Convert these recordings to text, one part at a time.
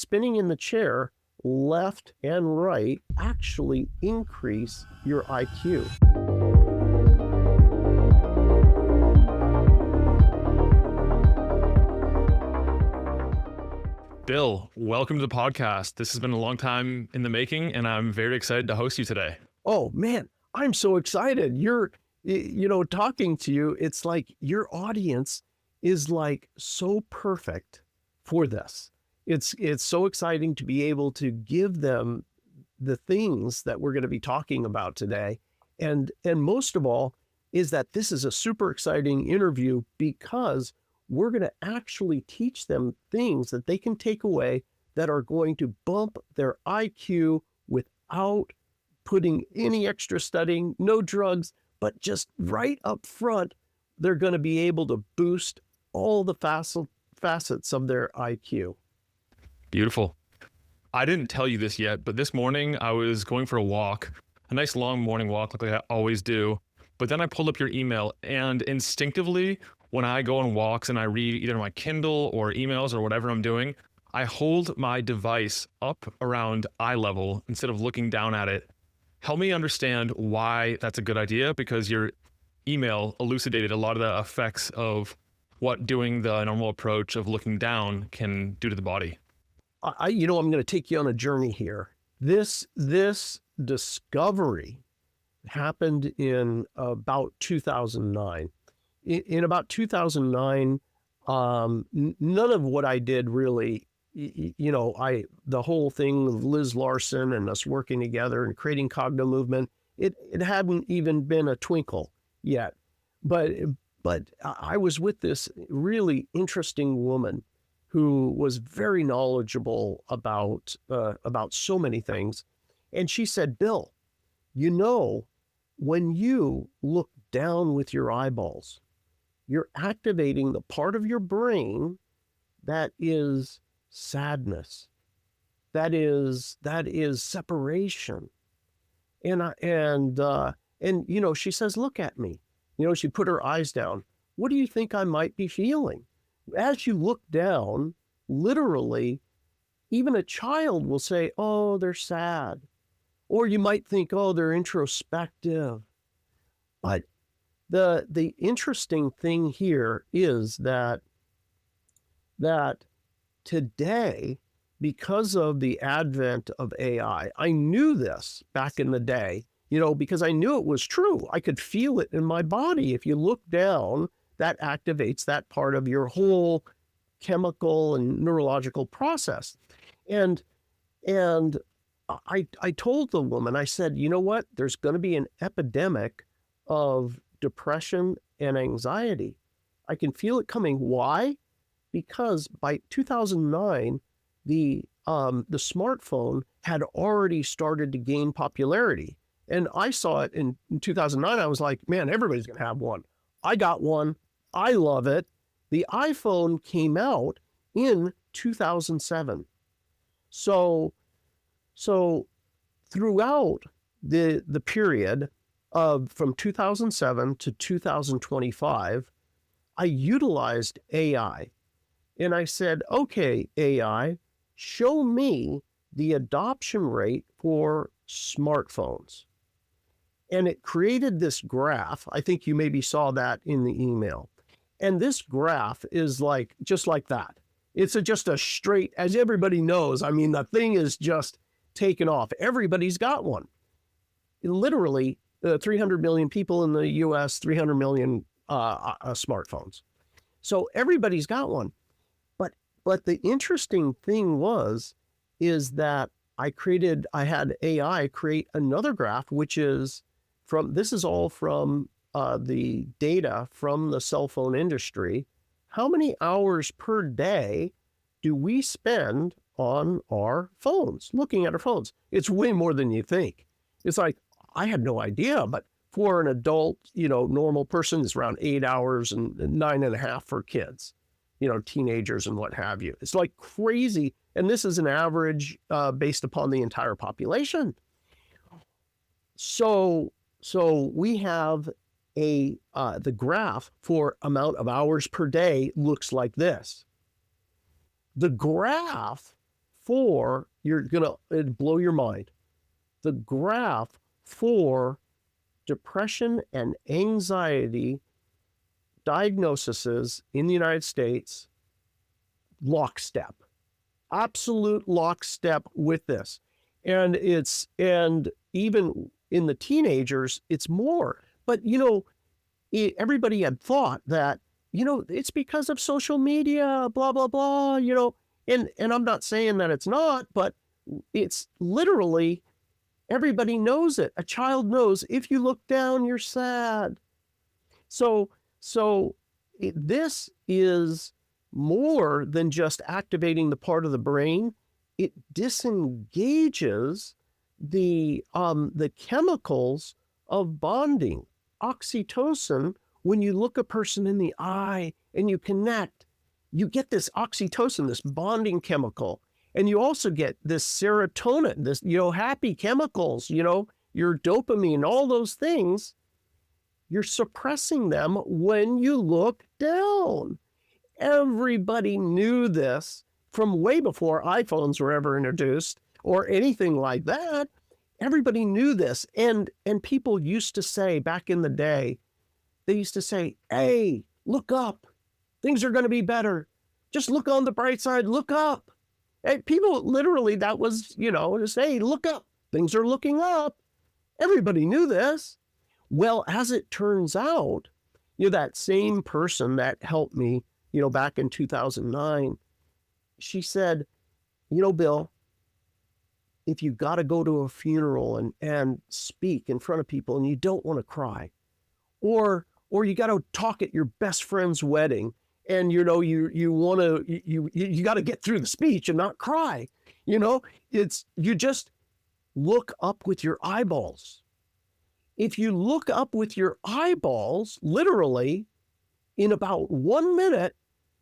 spinning in the chair left and right actually increase your IQ. Bill, welcome to the podcast. This has been a long time in the making, and I'm very excited to host you today. Oh man, I'm so excited. Talking to you, it's like your audience is like so perfect for this. It's so exciting to be able to give them the things that we're going to be talking about today. And most of all is that this is a super exciting interview because we're going to actually teach them things that they can take away that are going to bump their IQ without putting any extra studying, no drugs, but just right up front, they're going to be able to boost all the facets of their IQ. Beautiful. I didn't tell you this yet, but this morning I was going for a walk, a nice long morning walk like I always do. But then I pulled up your email, and instinctively, when I go on walks and I read either my Kindle or emails or whatever I'm doing, I hold my device up around eye level instead of looking down at it. Help me understand why that's a good idea, because your email elucidated a lot of the effects of what doing the normal approach of looking down can do to the body. I'm going to take you on a journey here. This discovery happened in about 2009. In about 2009, none of what I did really, the whole thing with Liz Larson and us working together and creating Cognitive Movement, it hadn't even been a twinkle yet. But I was with this really interesting woman who was very knowledgeable about so many things. And she said, Bill, when you look down with your eyeballs, you're activating the part of your brain that is sadness. That is separation. And she says, look at me. She put her eyes down. What do you think I might be feeling? As you look down, literally, even a child will say, oh, they're sad. Or you might think, oh, they're introspective. But the interesting thing here is that today, because of the advent of AI, I knew this back in the day, because I knew it was true. I could feel it in my body. If you look down, that activates that part of your whole chemical and neurological process. And I told the woman, I said, you know what? There's going to be an epidemic of depression and anxiety. I can feel it coming. Why? Because by 2009, the smartphone had already started to gain popularity. And I saw it in 2009. I was like, man, everybody's going to have one. I got one. I love it. The iPhone came out in 2007. So throughout the period of from 2007 to 2025, I utilized AI. And I said, okay, AI, show me the adoption rate for smartphones. And it created this graph. I think you maybe saw that in the email. And this graph is just like that. It's just a straight, as everybody knows, I mean, the thing is just taken off. Everybody's got one. Literally, 300 million people in the US, 300 million smartphones. So everybody's got one. But the interesting thing is that I had AI create another graph, which is this is all from the data from the cell phone industry. How many hours per day do we spend on our phones, looking at our phones? It's way more than you think. It's like, I had no idea, but for an adult, normal person, it's around 8 hours and 9.5 for kids, teenagers and what have you. It's like crazy. And this is an average based upon the entire population. So we have the graph for amount of hours per day looks like this. The graph it'd blow your mind. The graph for depression and anxiety diagnoses in the United States, lockstep, absolute lockstep with this. And even in the teenagers, it's more. But, everybody had thought that, it's because of social media, blah, blah, blah, and I'm not saying that it's not, but it's literally, everybody knows it. A child knows if you look down, you're sad. So this is more than just activating the part of the brain. It disengages the chemicals of bonding. Oxytocin, when you look a person in the eye and you connect, you get this oxytocin, this bonding chemical. And you also get this serotonin, this, happy chemicals, your dopamine, all those things. You're suppressing them when you look down. Everybody knew this from way before iPhones were ever introduced or anything like that. Everybody knew this. And people used to say back in the day, they used to say, hey, look up. Things are going to be better. Just look on the bright side, look up. Hey, people literally, that was, to say, look up. Things are looking up. Everybody knew this. Well, as it turns out, that same person that helped me, back in 2009, she said, Bill, if you got to go to a funeral and speak in front of people and you don't want to cry, or you got to talk at your best friend's wedding and, you want to, you got to get through the speech and not cry, you just look up with your eyeballs. If you look up with your eyeballs, literally, in about 1 minute,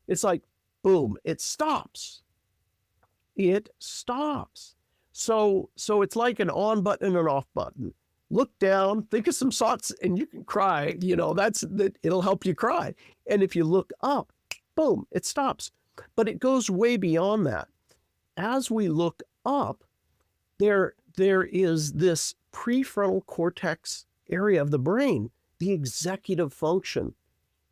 it's like, boom, it stops. It stops. So it's like an on button and an off button. Look down, think of some thoughts, and you can cry. It'll help you cry. And if you look up, boom, it stops. But it goes way beyond that. As we look up, there is this prefrontal cortex area of the brain, the executive function.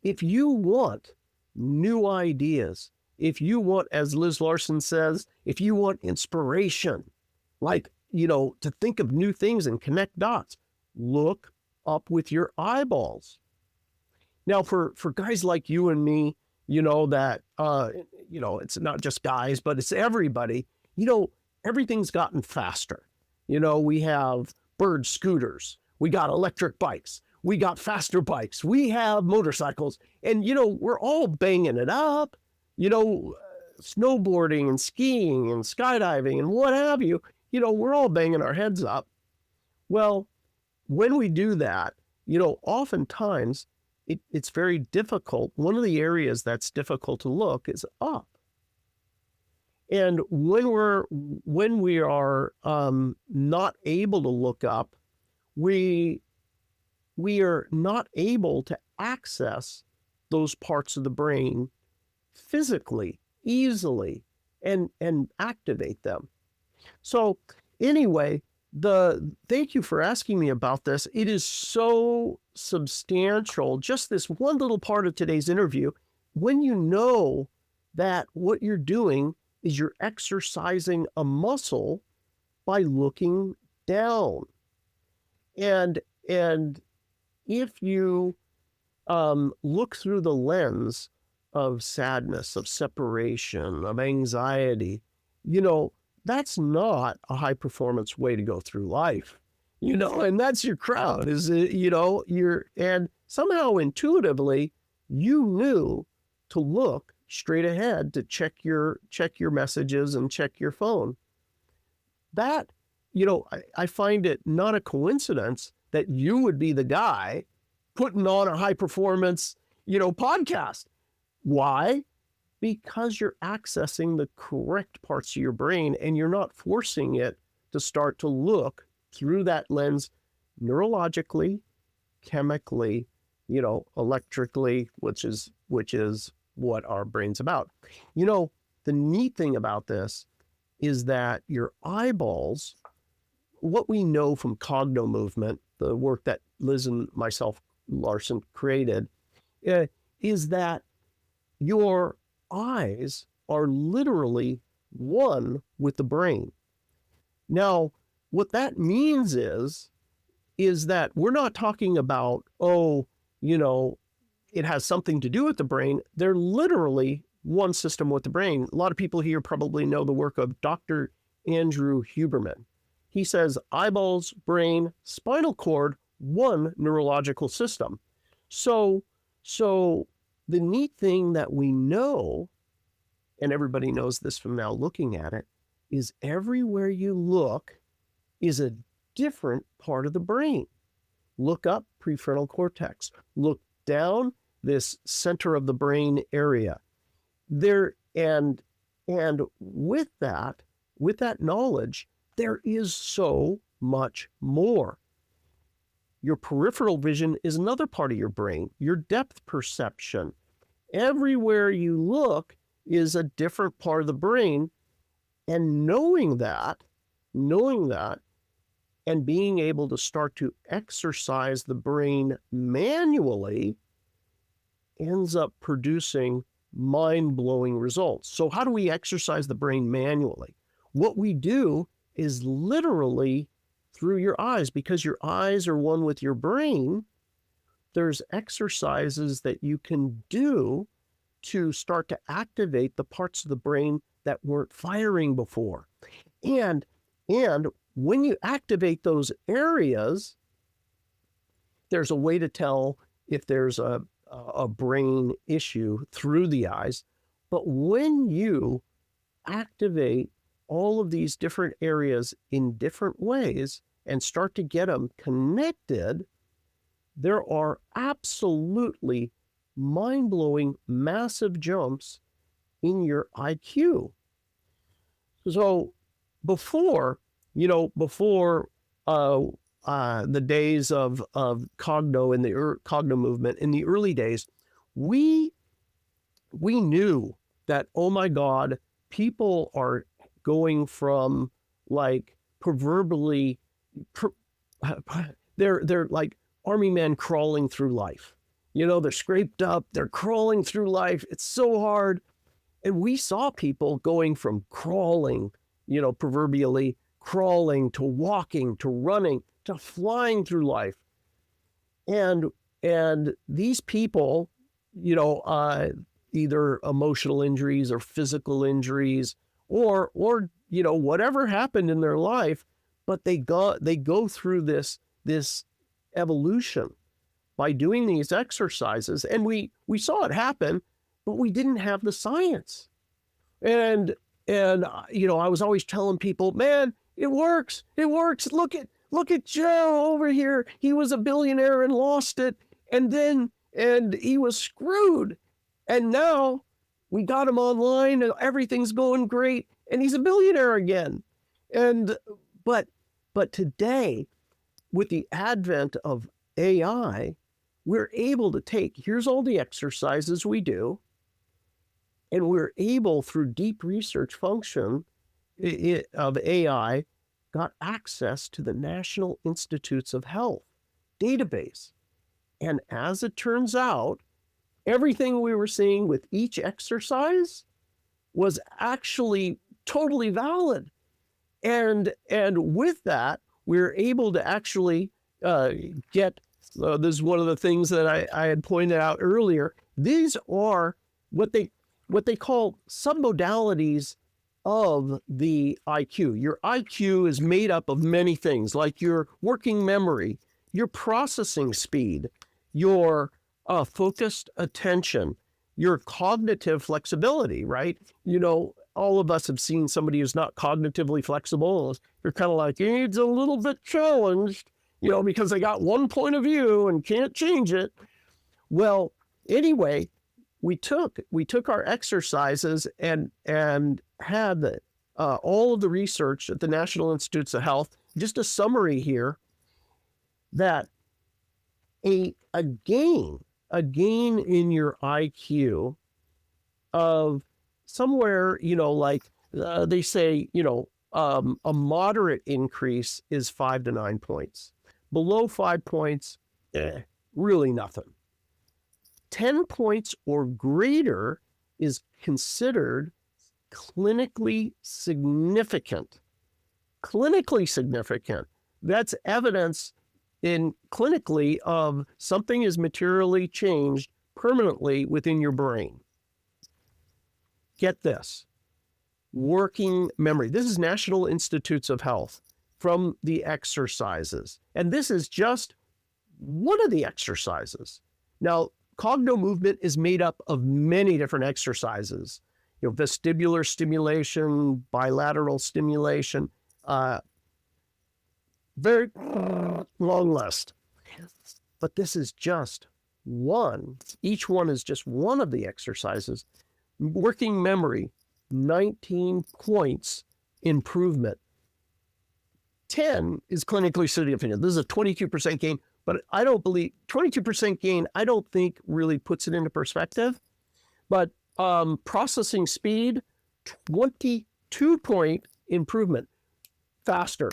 If you want new ideas, if you want, as Liz Larson says, if you want inspiration, like, to think of new things and connect dots, look up with your eyeballs. Now, for guys like you and me, that, it's not just guys, but it's everybody, everything's gotten faster. We have bird scooters. We got electric bikes. We got faster bikes. We have motorcycles. And, we're all banging it up, snowboarding and skiing and skydiving and what have you. We're all banging our heads up. Well, when we do that, oftentimes it's very difficult. One of the areas that's difficult to look is up. And when we are not able to look up, we are not able to access those parts of the brain physically, easily, and activate them. So anyway, thank you for asking me about this. It is so substantial, just this one little part of today's interview, when you know that what you're doing is you're exercising a muscle by looking down. And if you look through the lens of sadness, of separation, of anxiety, that's not a high performance way to go through life, and that's your crowd and somehow intuitively you knew to look straight ahead to check your messages and check your phone. That, I find it not a coincidence that you would be the guy putting on a high performance, podcast. Why? Because you're accessing the correct parts of your brain and you're not forcing it to start to look through that lens neurologically, chemically, electrically, which is what our brain's about. The neat thing about this is that your eyeballs, what we know from Cognitive Movement, the work that Liz and myself, Larson, created, is that your eyes are literally one with the brain. Now, what that means is that we're not talking about, it has something to do with the brain. They're literally one system with the brain. A lot of people here probably know the work of Dr. Andrew Huberman. He says eyeballs, brain, spinal cord, one neurological system. So the neat thing that we know, and everybody knows this from now looking at it, is everywhere you look is a different part of the brain. Look up, prefrontal cortex. Look down, this center of the brain area. And with that knowledge, there is so much more. Your peripheral vision is another part of your brain, your depth perception. Everywhere you look is a different part of the brain. And knowing that, and being able to start to exercise the brain manually ends up producing mind-blowing results. So how do we exercise the brain manually? What we do is literally through your eyes, because your eyes are one with your brain. There's exercises that you can do to start to activate the parts of the brain that weren't firing before. And when you activate those areas, there's a way to tell if there's a brain issue through the eyes. But when you activate all of these different areas in different ways and start to get them connected, there are absolutely mind-blowing, massive jumps in your IQ. So before the days of Cogno in the Cogno movement, in the early days, we knew that, oh my God, people are going from like proverbially, they're like army men crawling through life. They're scraped up, they're crawling through life. It's so hard. And we saw people going from crawling, proverbially crawling to walking to running to flying through life. And these people, either emotional injuries or physical injuries or whatever happened in their life, but they go through this evolution by doing these exercises. And we saw it happen, but we didn't have the science. And I was always telling people, man, it works. Look at Joe over here. He was a billionaire and lost it. And he was screwed. And now we got him online and everything's going great. And he's a billionaire again. But today, with the advent of AI, we're able to here's all the exercises we do. And we're able, through deep research function of AI, got access to the National Institutes of Health database. And as it turns out, everything we were seeing with each exercise was actually totally valid. And with that, we're able to actually get, this is one of the things that I had pointed out earlier. These are what they call submodalities of the IQ. Your IQ is made up of many things, like your working memory, your processing speed, your focused attention, your cognitive flexibility, right? All of us have seen somebody who's not cognitively flexible. You're kind of like, it's a little bit challenged, because they got one point of view and can't change it. Well, anyway, we took our exercises and had all of the research at the National Institutes of Health. Just a summary here, that a gain in your IQ of somewhere, like they say, a moderate increase is 5 to 9 points. Below 5 points, really nothing. 10 points or greater is considered clinically significant. Clinically significant. That's evidence in clinically of something is materially changed permanently within your brain. Get this. Working memory. This is National Institutes of Health from the exercises. And this is just one of the exercises. Now, cognitive movement is made up of many different exercises. Vestibular stimulation, bilateral stimulation, very long list. But this is just one. Each one is just one of the exercises. Working memory, 19 points improvement. 10 is clinically significant. This is a 22% gain, but I don't believe 22% gain, I don't think really puts it into perspective. But processing speed, 22-point improvement. Faster.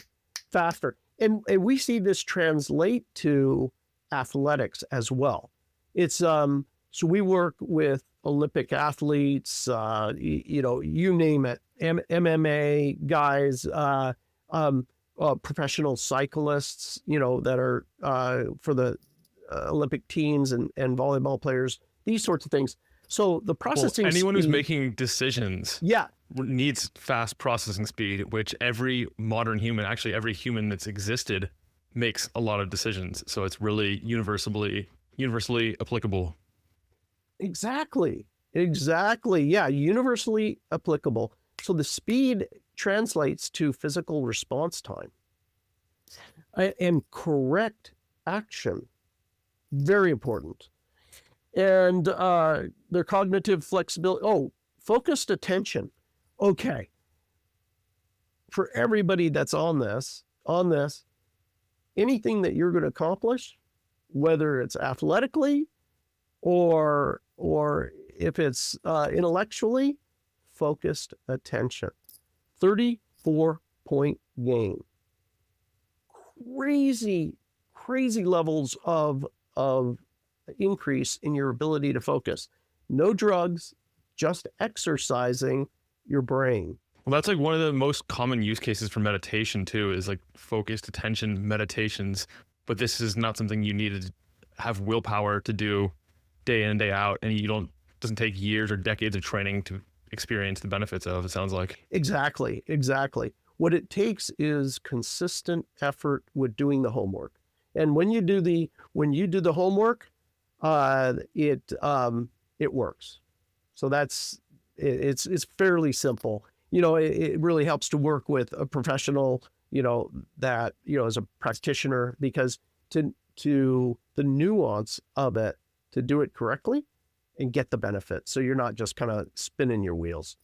And we see this translate to athletics as well. It's so we work with Olympic athletes, you name it, MMA guys, professional cyclists, that are for the Olympic teams and volleyball players, these sorts of things. So the processing anyone speed, who's making decisions yeah, needs fast processing speed, which every modern human, actually every human that's existed, makes a lot of decisions. So it's really universally applicable. Exactly. Yeah, universally applicable. So the speed translates to physical response time and correct action. Very important. And their cognitive flexibility. Oh, focused attention. Okay. For everybody that's on this, anything that you're going to accomplish, whether it's athletically or if it's intellectually, focused attention. 34-point gain. Crazy levels of increase in your ability to focus. No drugs, just exercising your brain. Well, that's like one of the most common use cases for meditation too, is like focused attention meditations. But this is not something you need to have willpower to do day in and day out, and doesn't take years or decades of training to experience the benefits of, it sounds like. Exactly. What it takes is consistent effort with doing the homework. And when you do the homework, it works. So it's fairly simple. It really helps to work with a professional, that, as a practitioner, because to the nuance of it, to do it correctly and get the benefit. So you're not just kind of spinning your wheels.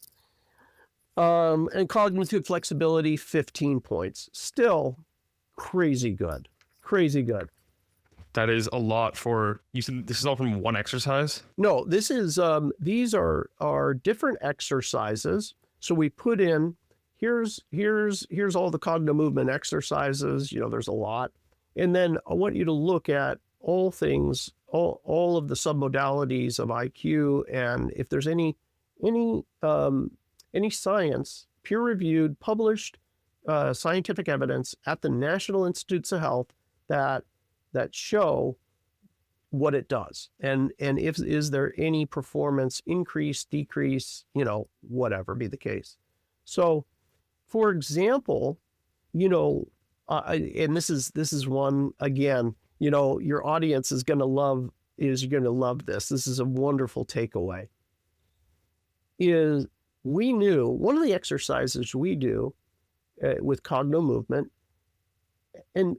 And cognitive flexibility, 15 points. Still crazy good. That is a lot for, you said this is all from one exercise? No, this is, these are different exercises. So we put in, here's all the cognitive movement exercises, there's a lot. And then I want you to look at all things, all of the submodalities of IQ. And if there's any science, peer-reviewed, published scientific evidence at the National Institutes of Health that show what it does, and is there any performance increase, decrease, whatever be the case. So, for example, and this is one, again, your audience is going to love this. This is a wonderful takeaway. Is we knew one of the exercises we do with cognitive movement, and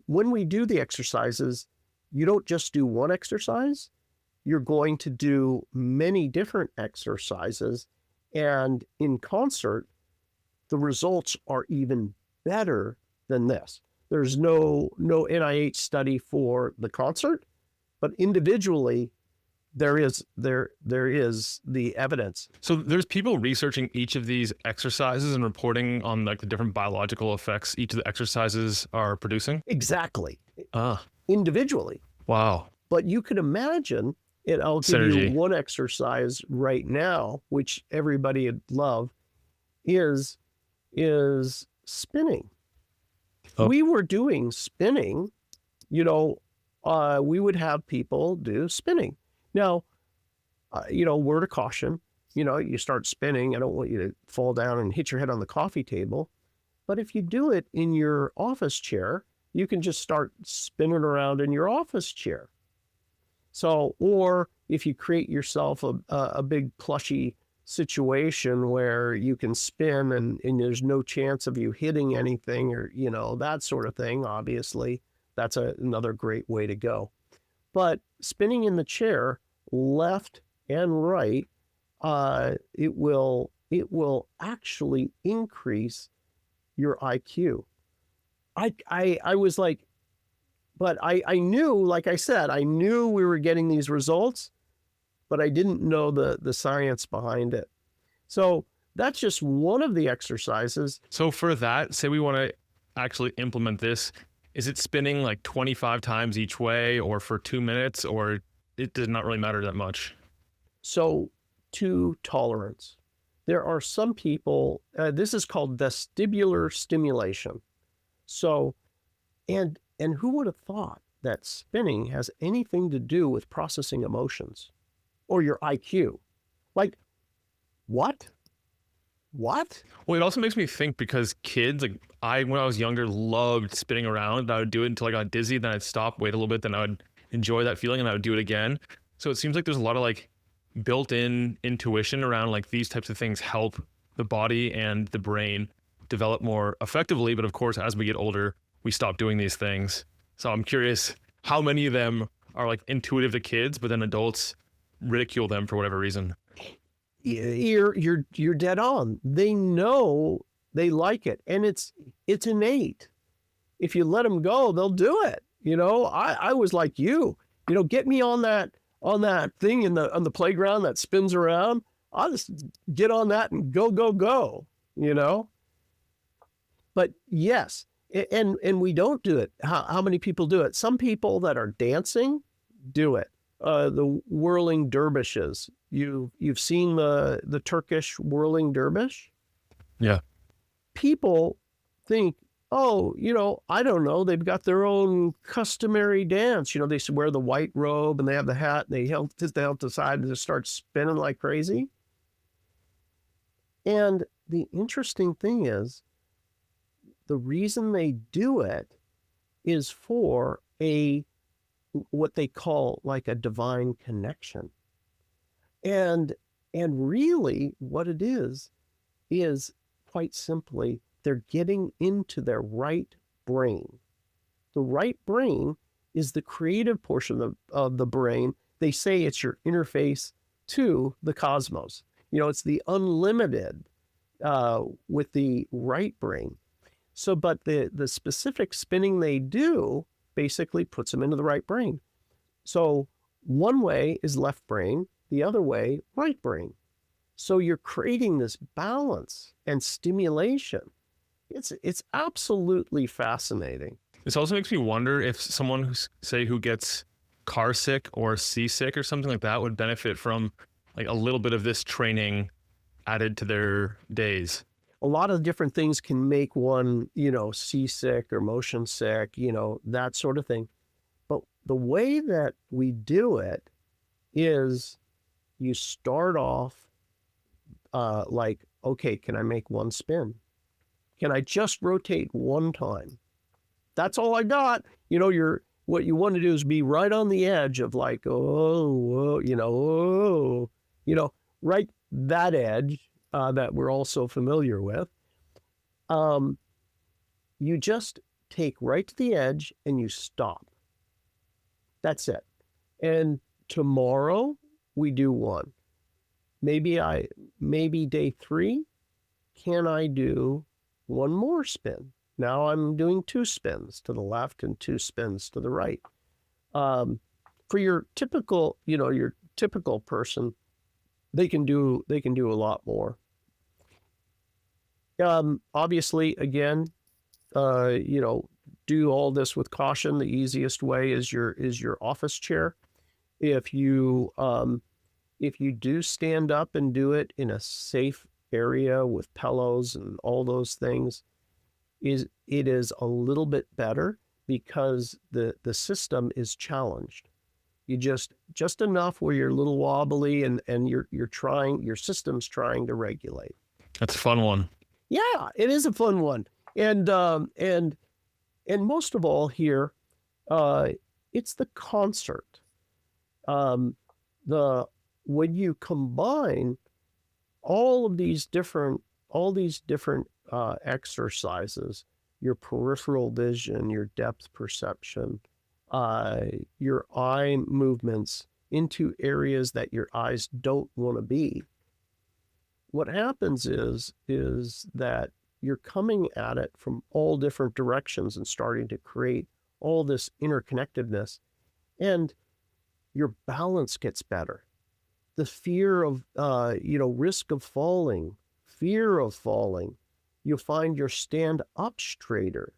when we do the exercises, you don't just do one exercise, you're going to do many different exercises, and in concert, the results are even better than this. There's no NIH study for the concert, but individually, there is the evidence. So there's people researching each of these exercises and reporting on like the different biological effects each of the exercises are producing? Exactly. Ah, Individually. wow. But you could imagine, and I'll give you Synergy. one exercise right now, which everybody would love, is spinning. Oh. We were doing spinning, we would have people do spinning. Now, word of caution, you start spinning. I don't want you to fall down and hit your head on the coffee table. But if you do it in your office chair, you can just start spinning around in your office chair. So, or if you create yourself a big plushy situation where you can spin and there's no chance of you hitting anything or, that sort of thing, obviously, that's another great way to go. But spinning in the chair, left and right, it will actually increase your IQ. I was like, but I knew, like I said, I knew we were getting these results, but I didn't know the science behind it. So that's just one of the exercises. So for that, say we want to actually implement this, is it spinning like 25 times each way or for 2 minutes, or it does not really matter that much? So to tolerance, there are some people, this is called vestibular stimulation. So, and who would have thought that spinning has anything to do with processing emotions or your IQ? Like, what? What? Well, it also makes me think because kids, like when I was younger, loved spinning around. I would do it until I got dizzy, then I'd stop, wait a little bit, then I would enjoy that feeling and I would do it again. So it seems like there's a lot of like built-in intuition around like these types of things help the body and the brain develop more effectively. But of course, as we get older, we stop doing these things. So I'm curious how many of them are like intuitive to kids, but then adults ridicule them for whatever reason. You're dead on. They know they like it, and it's innate. If you let them go, they'll do it. I was like you. Get me on that thing on the playground that spins around. I'll just get on that and go. But yes, and we don't do it. How many people do it? Some people that are dancing do it. The whirling dervishes. You've seen the Turkish whirling dervish? Yeah. People think, oh, I don't know, they've got their own customary dance. They wear the white robe and they have the hat and they help to side and just start spinning like crazy. And the interesting thing is, the reason they do it is for what they call like a divine connection. And really what it is quite simply, they're getting into their right brain. The right brain is the creative portion of the brain. They say it's your interface to the cosmos. It's the unlimited with the right brain. So, but the specific spinning they do basically puts them into the right brain. So one way is left brain, the other way, right brain. So you're creating this balance and stimulation. It's absolutely fascinating. This also makes me wonder if someone who gets car sick or seasick or something like that would benefit from like a little bit of this training added to their days. A lot of different things can make one, seasick or motion sick, that sort of thing. But the way that we do it is you start off like, okay, can I make one spin? Can I just rotate one time? That's all I got. What you want to do is be right on the edge of like, right that edge that we're all so familiar with. You just take right to the edge and you stop. That's it. And tomorrow we do one. Maybe day 3, can I do one more spin? Now I'm doing 2 spins to the left and 2 spins to the right. For your typical, your typical person, they can do a lot more. Obviously, again, do all this with caution. The easiest way is your office chair. If you do stand up and do it in a safe area with pillows and all those things, it is a little bit better because the system is challenged. You just enough where you're a little wobbly and your system's trying to regulate. That's a fun one. Yeah, it is a fun one. And most of all here, it's the concert. When you combine all these different exercises, your peripheral vision, your depth perception, your eye movements into areas that your eyes don't want to be, what happens is that you're coming at it from all different directions and starting to create all this interconnectedness, and your balance gets better. The fear of, risk of falling, fear of falling, you find your stand up straighter,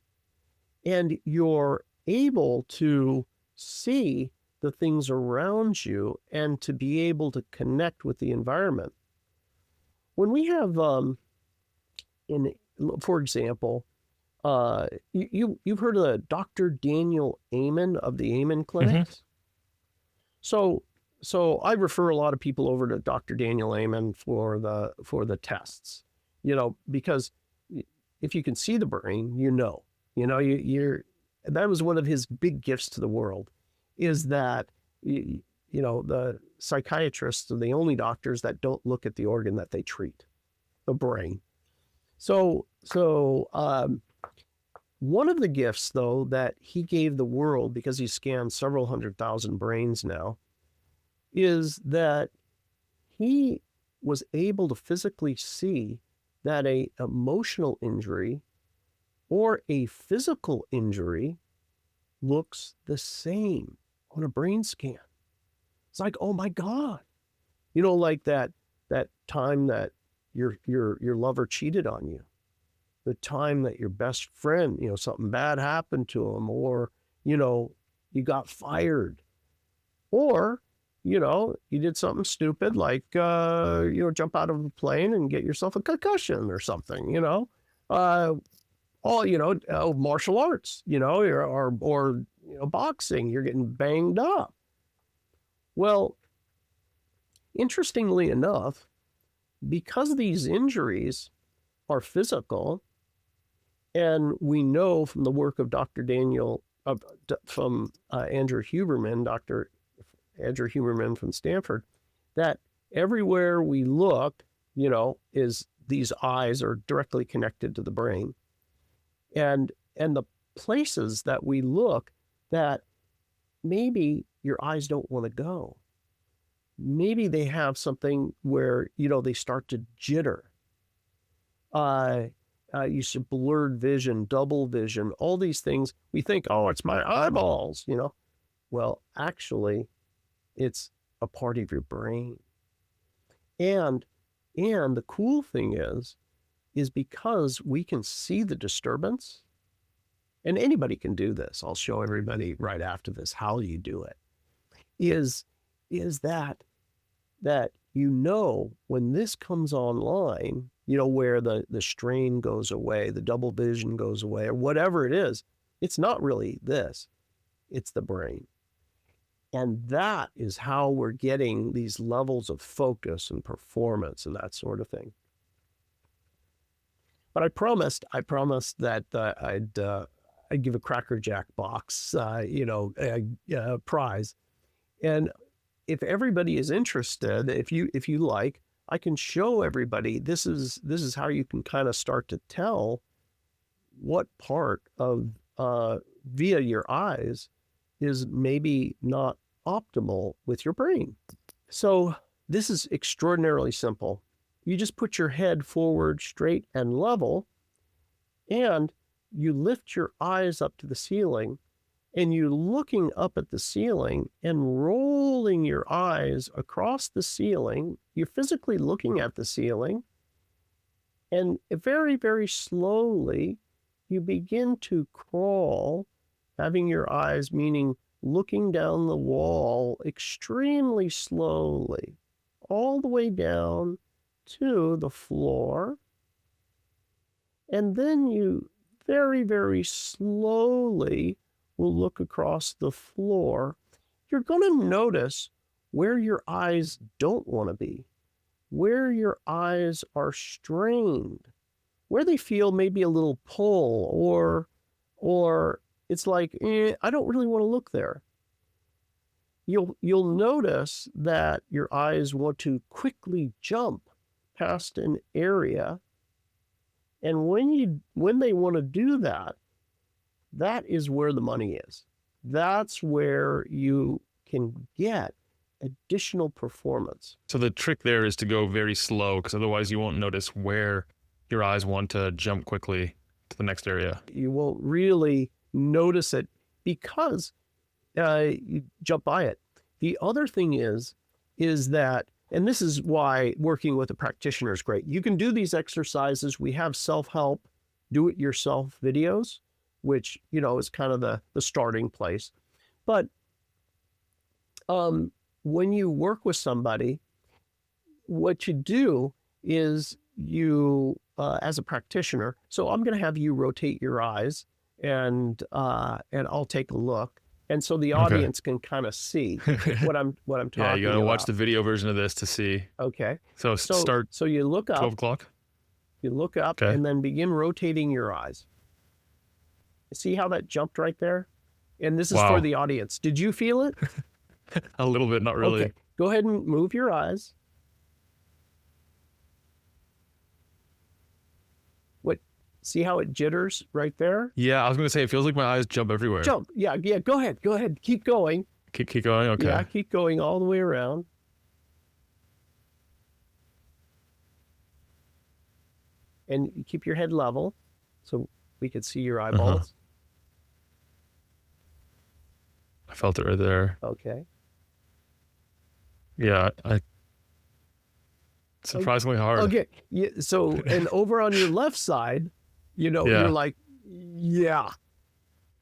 and you're able to see the things around you and to be able to connect with the environment. When we have, for example, you've heard of Dr. Daniel Amen of the Amen Clinics? So I refer a lot of people over to Dr. Daniel Amen for the tests, because if you can see the brain, you're that was one of his big gifts to the world, is that the psychiatrists are the only doctors that don't look at the organ that they treat, the brain. So one of the gifts, though, that he gave the world, because he scanned several 100,000 brains now, is that he was able to physically see that a emotional injury or a physical injury looks the same on a brain scan. It's like, oh my God, like that time that your lover cheated on you, the time that your best friend, something bad happened to him, or you got fired, or you did something stupid like jump out of a plane and get yourself a concussion or something, martial arts, or boxing, you're getting banged up. Well, interestingly enough, because these injuries are physical, and we know from the work of Dr. Andrew Huberman, Dr. Andrew Huberman from Stanford, that everywhere we look, is these eyes are directly connected to the brain. And the places that we look that maybe your eyes don't want to go, maybe they have something where, they start to jitter. You see blurred vision, double vision, all these things. We think, oh, it's my eyeballs, Well, actually, it's a part of your brain. And the cool thing is because we can see the disturbance, and anybody can do this. I'll show everybody right after this how you do it. Is that when this comes online, where the strain goes away, the double vision goes away, or whatever it is, it's not really this, it's the brain. And that is how we're getting these levels of focus and performance and that sort of thing. But I promised that I'd give a Cracker Jack box, prize. And if everybody is interested, if you like, I can show everybody. This is how you can kind of start to tell what part of via your eyes is maybe not optimal with your brain. So this is extraordinarily simple. You just put your head forward, straight and level, and you lift your eyes up to the ceiling, and you're looking up at the ceiling and rolling your eyes across the ceiling. You're physically looking at the ceiling, and very, very slowly, you begin to crawl, having your eyes, meaning looking down the wall extremely slowly, all the way down to the floor. And then you very, very slowly will look across the floor. You're going to notice where your eyes don't want to be, where your eyes are strained, where they feel maybe a little pull, or it's like, I don't really want to look there. You'll notice that your eyes want to quickly jump past an area. And when they want to do that, that is where the money is. That's where you can get additional performance. So the trick there is to go very slow, because otherwise you won't notice where your eyes want to jump quickly to the next area. You won't really notice it because you jump by it. The other thing is that, and this is why working with a practitioner is great. You can do these exercises. We have self-help, do-it-yourself videos, which, is kind of the starting place. But when you work with somebody, what you do is you, as a practitioner, so I'm going to have you rotate your eyes, and I'll take a look. And so the audience can kind of see what I'm talking about. Yeah, you got to watch the video version of this to see. Okay. So start. So you look up. 12 o'clock. You look up and then begin rotating your eyes. See how that jumped right there? And this is for the audience. Did you feel it? A little bit, not really. Okay. Go ahead and move your eyes. See how it jitters right there? Yeah, I was going to say, it feels like my eyes jump everywhere. Jump. Yeah. Go ahead. Keep going. Keep going? Okay. Yeah, keep going all the way around. And you keep your head level so we could see your eyeballs. I felt it right there. Okay. Yeah, surprisingly hard. Okay. Yeah, so, and over on your left side, you're like, yeah.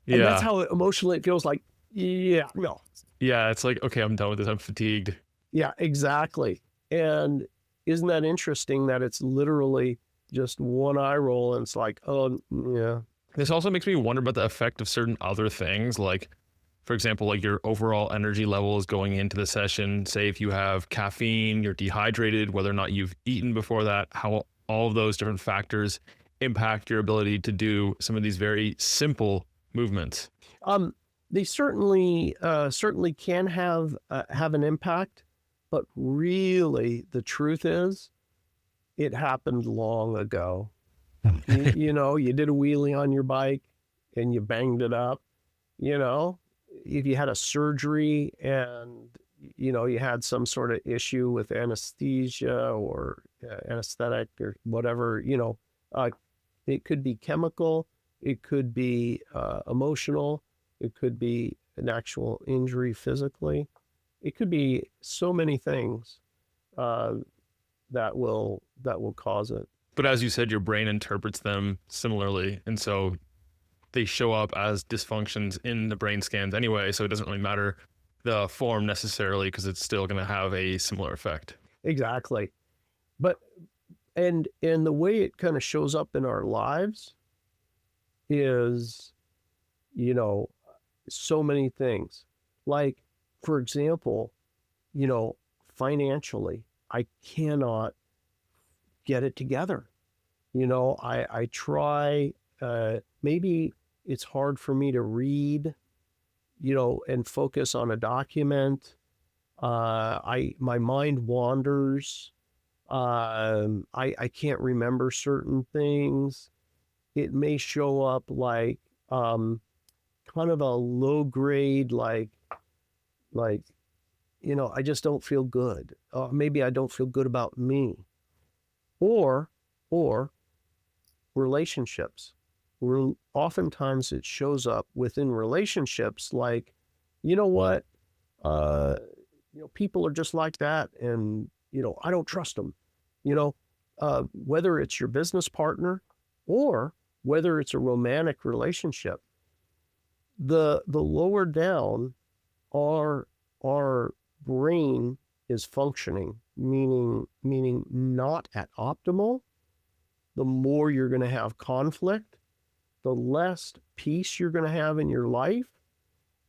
And that's how emotionally it feels like, yeah. No. Yeah, it's like, okay, I'm done with this. I'm fatigued. Yeah, exactly. And isn't that interesting that it's literally just one eye roll and it's like, oh, yeah. This also makes me wonder about the effect of certain other things. Like, for example, like your overall energy levels going into the session. Say if you have caffeine, you're dehydrated, whether or not you've eaten before that, how all of those different factors impact your ability to do some of these very simple movements. They certainly can have an impact, but really the truth is, it happened long ago. You did a wheelie on your bike and you banged it up. If you had a surgery and you had some sort of issue with anesthesia or anesthetic or whatever, it could be chemical, it could be emotional, it could be an actual injury physically. It could be so many things that will cause it. But as you said, your brain interprets them similarly, and so they show up as dysfunctions in the brain scans anyway, so it doesn't really matter the form necessarily, because it's still going to have a similar effect. Exactly. But and the way it kind of shows up in our lives is, so many things. Like, for example, financially, I cannot get it together. I try, maybe it's hard for me to read, and focus on a document. My mind wanders. I can't remember certain things. It may show up like kind of a low grade, like I just don't feel good. Maybe I don't feel good about me. Or relationships. oftentimes it shows up within relationships like, you know what, people are just like that, and, I don't trust them. Whether it's your business partner or whether it's a romantic relationship, the lower down our brain is functioning, meaning not at optimal, the more you're going to have conflict, the less peace you're going to have in your life.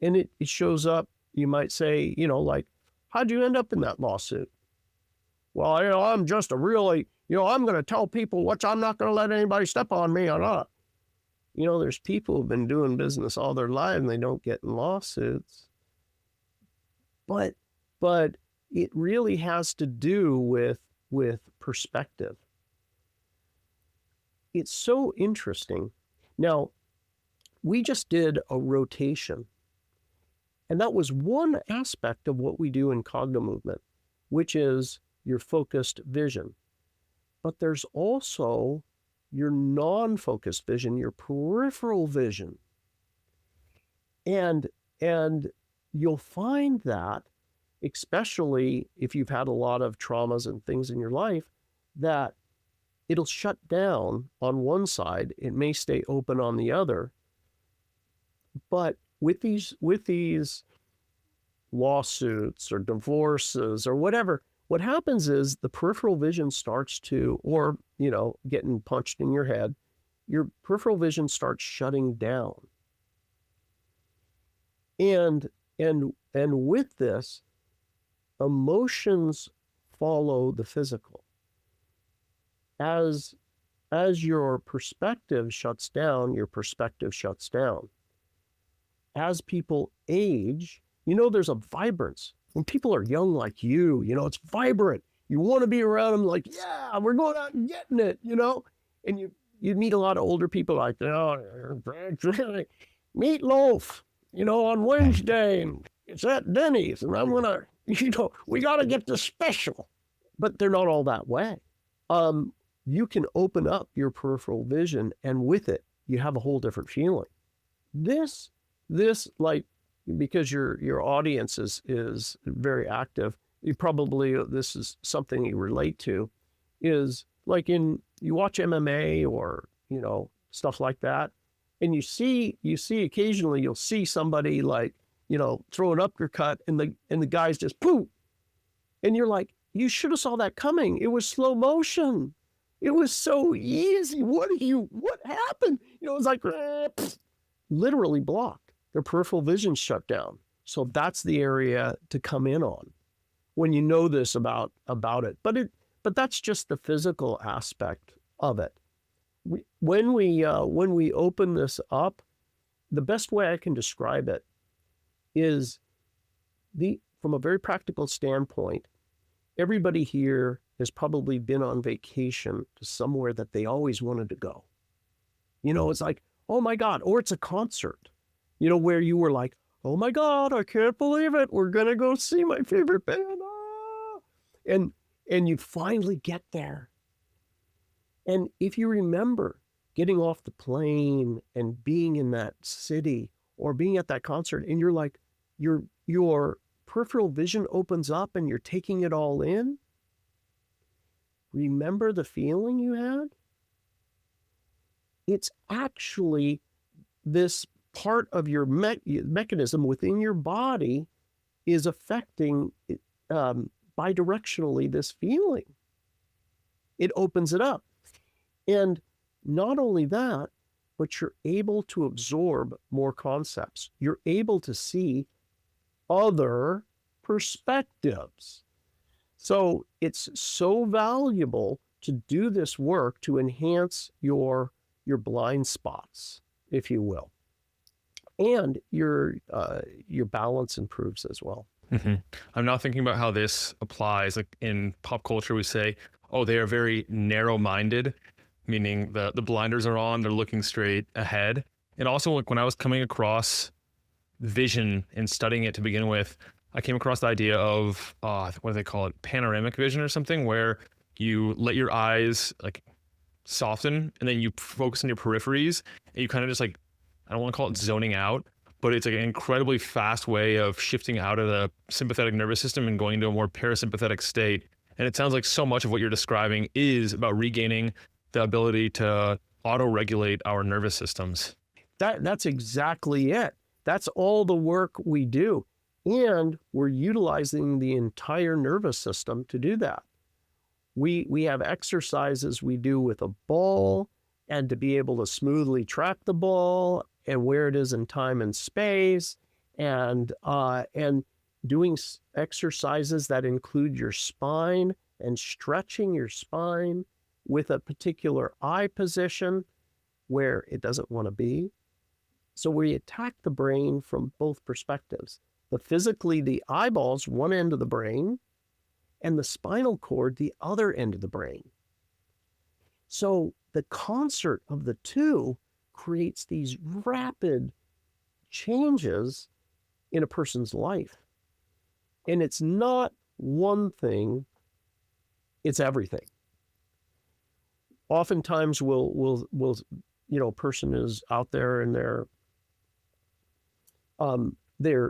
And it shows up, you might say, like, how'd you end up in that lawsuit? Well, I'm just a really, I'm going to tell people what, I'm not going to let anybody step on me or not. There's people who've been doing business all their life and they don't get in lawsuits. But it really has to do with perspective. It's so interesting. Now, we just did a rotation, and that was one aspect of what we do in cognitive movement, which is your focused vision. But there's also your non-focused vision, your peripheral vision. And you'll find that, especially if you've had a lot of traumas and things in your life, that it'll shut down on one side. It may stay open on the other. But with these lawsuits or divorces or whatever, what happens is the peripheral vision starts to, or, getting punched in your head, your peripheral vision starts shutting down. And with this, emotions follow the physical. As your perspective shuts down, your perspective shuts down. As people age, there's a vibrance. When people are young like you, it's vibrant. You want to be around them like, yeah, we're going out and getting it, And you meet a lot of older people like, meatloaf, on Wednesday, and it's at Denny's, and I'm going to, we got to get the special. But they're not all that way. You can open up your peripheral vision, and with it, you have a whole different feeling. This like, because your audience is very active, you probably, this is something you relate to, is like you watch MMA or, stuff like that, and you see occasionally you'll see somebody like, throw an uppercut and the guy's just poof. And you're like, you should have saw that coming. It was slow motion. It was so easy. What happened? It was like, literally blocked. Their peripheral vision shut down. So that's the area to come in on when you know this about it. But that's just the physical aspect of it. When we open this up, the best way I can describe it is from a very practical standpoint, everybody here has probably been on vacation to somewhere that they always wanted to go. It's like, oh my God, or it's a concert, where you were like, oh my God, I can't believe it. We're going to go see my favorite band. Ah! And you finally get there. And if you remember getting off the plane and being in that city or being at that concert, and you're like, your peripheral vision opens up and you're taking it all in. Remember the feeling you had? It's actually this part of your mechanism within your body is affecting bidirectionally this feeling. It opens it up. And not only that, but you're able to absorb more concepts. You're able to see other perspectives. So it's so valuable to do this work to enhance your blind spots, if you will. And your balance improves as well. Mm-hmm. I'm now thinking about how this applies. Like in pop culture, we say, oh, they are very narrow-minded, meaning the blinders are on, they're looking straight ahead. And also, like when I was coming across vision and studying it to begin with, I came across the idea of, what do they call it? Panoramic vision or something, where you let your eyes like soften, and then you focus on your peripheries, and you kind of just like, I don't want to call it zoning out, but it's like an incredibly fast way of shifting out of the sympathetic nervous system and going into a more parasympathetic state. And it sounds like so much of what you're describing is about regaining the ability to auto-regulate our nervous systems. That's exactly it. That's all the work we do. And we're utilizing the entire nervous system to do that. We have exercises we do with a ball, and to be able to smoothly track the ball and where it is in time and space, and doing exercises that include your spine and stretching your spine with a particular eye position where it doesn't want to be. So we attack the brain from both perspectives. Physically, the eyeballs, one end of the brain, and the spinal cord, the other end of the brain. So the concert of the two creates these rapid changes in a person's life. And it's not one thing, it's everything. Oftentimes we'll a person is out there and they're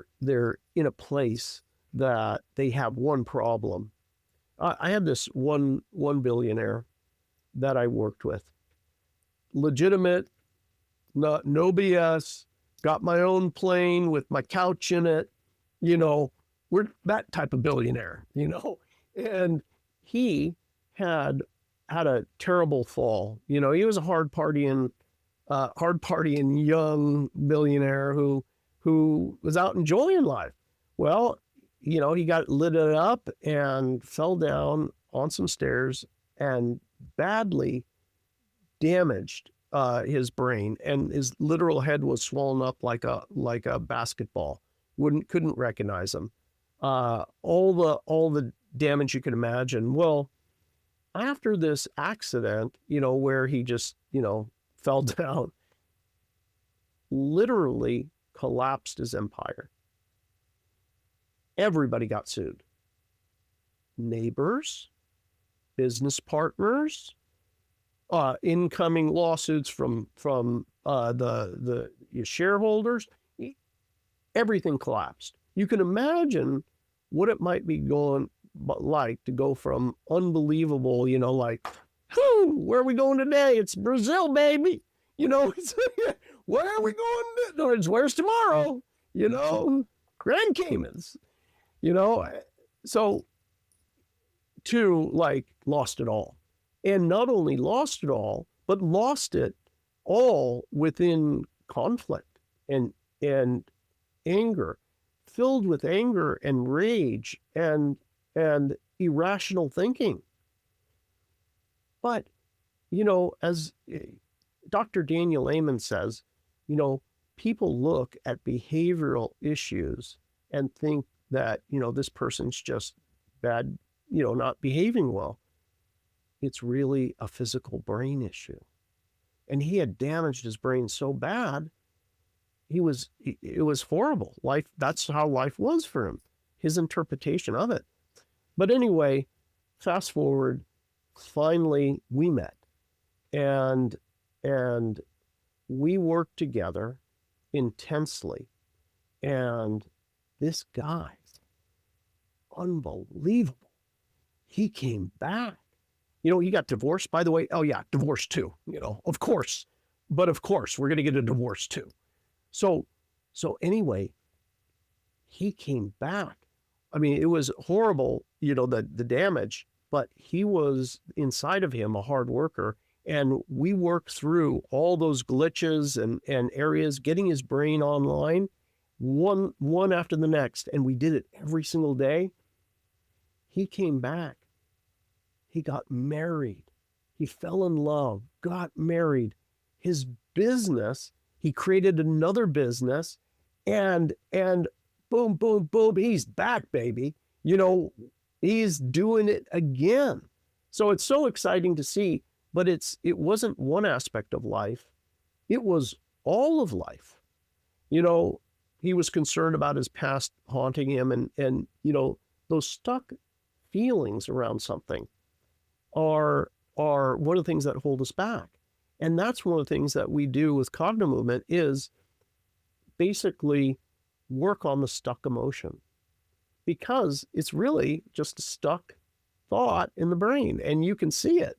in a place that they have one problem. I had this one billionaire that I worked with. Legitimate, no BS, got my own plane with my couch in it. We're that type of billionaire, and he had a terrible fall. He was a hard partying young billionaire who was out enjoying life. Well, he got lit up and fell down on some stairs and badly damaged his brain, and his literal head was swollen up like a basketball. Couldn't recognize him. All the damage you can imagine. Well, after this accident, where he just, fell down, literally collapsed his empire. Everybody got sued. Neighbors, business partners, incoming lawsuits from the shareholders. Everything collapsed. You can imagine what it might be like to go from unbelievable, where are we going today? It's Brazil, baby. Where are we going? Where's tomorrow? Grand Caymans. So to lost it all. And not only lost it all, but lost it all within conflict and anger, filled with anger and rage and irrational thinking. But, as Dr. Daniel Amen says, people look at behavioral issues and think that, this person's just bad, not behaving well. It's really a physical brain issue. And he had damaged his brain so bad, it was horrible. That's how life was for him, his interpretation of it. But anyway, fast forward, finally we met, and we worked together intensely. And this guy, unbelievable. He came back. He got divorced, by the way. Oh yeah, divorced too, of course. But of course, we're going to get a divorce too. So anyway, he came back. I mean, it was horrible, the damage, but he was inside of him a hard worker. And we worked through all those glitches and areas, getting his brain online, one after the next. And we did it every single day. He came back. He got married. He fell in love, got married. His business, he created another business, and boom, boom, boom, he's back, baby. He's doing it again. So it's so exciting to see, but it wasn't one aspect of life. It was all of life. He was concerned about his past haunting him, and those stuck feelings around something are are one of the things that hold us back. And that's one of the things that we do with cognitive movement is basically work on the stuck emotion, because it's really just a stuck thought in the brain, and you can see it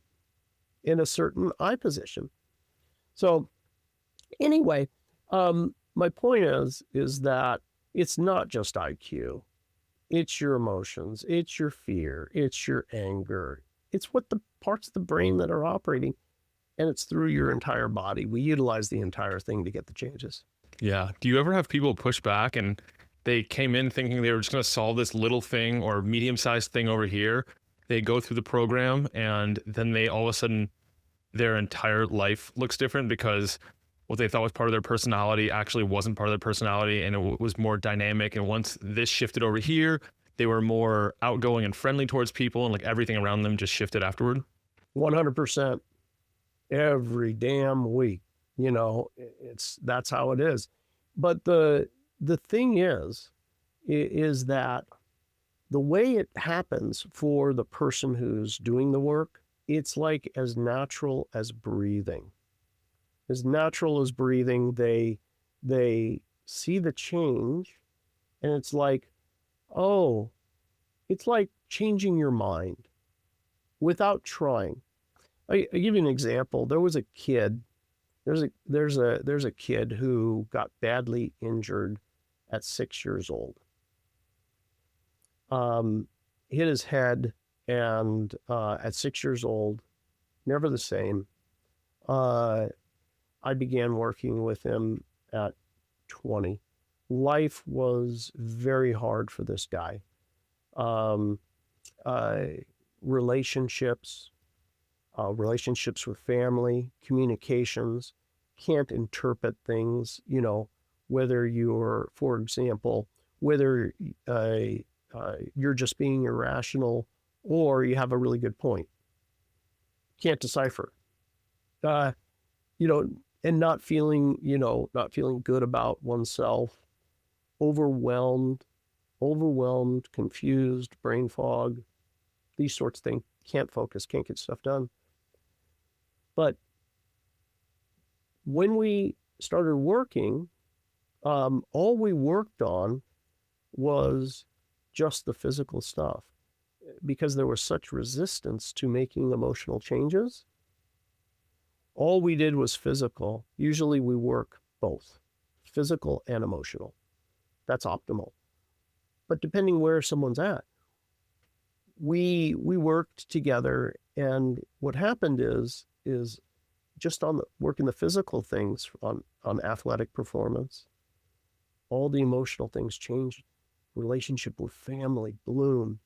in a certain eye position. So anyway, my point is that it's not just IQ. It's your emotions, it's your fear, it's your anger. It's what the parts of the brain that are operating, and it's through your entire body. We utilize the entire thing to get the changes. Yeah. Do you ever have people push back and they came in thinking they were just going to solve this little thing or medium-sized thing over here? They go through the program and then they all of a sudden their entire life looks different because what they thought was part of their personality actually wasn't part of their personality, and it was more dynamic. And once this shifted over here, they were more outgoing and friendly towards people, and like everything around them just shifted afterward. 100%. Every damn week, that's how it is. But the thing is that the way it happens for the person who's doing the work, it's like as natural as breathing. As natural as breathing, they see the change, and it's like, oh, it's like changing your mind without trying. I give you an example. There was a kid. There's a kid who got badly injured at 6 years old. Hit his head, and at 6 years old, never the same. I began working with him at 20. Life was very hard for this guy. Relationships with family, communications, can't interpret things, whether you're, for example, whether you're just being irrational or you have a really good point. Can't decipher. And not feeling good about oneself, overwhelmed, confused, brain fog, these sorts of things. Can't focus, can't get stuff done. But when we started working, all we worked on was just the physical stuff, because there was such resistance to making emotional changes. All we did was physical. Usually we work both, physical and emotional. That's optimal. But depending where someone's at, we worked together, and what happened is just on working the physical things on athletic performance, all the emotional things changed. Relationship with family bloomed.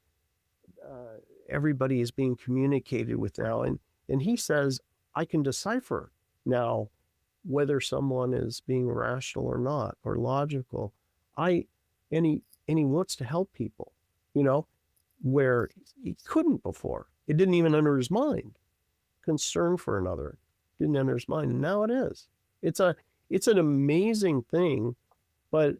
Everybody is being communicated with now, and he says, I can decipher now whether someone is being rational or not, or logical. And he wants to help people, where he couldn't before. It didn't even enter his mind. Concern for another didn't enter his mind, and now it is. It's an amazing thing, but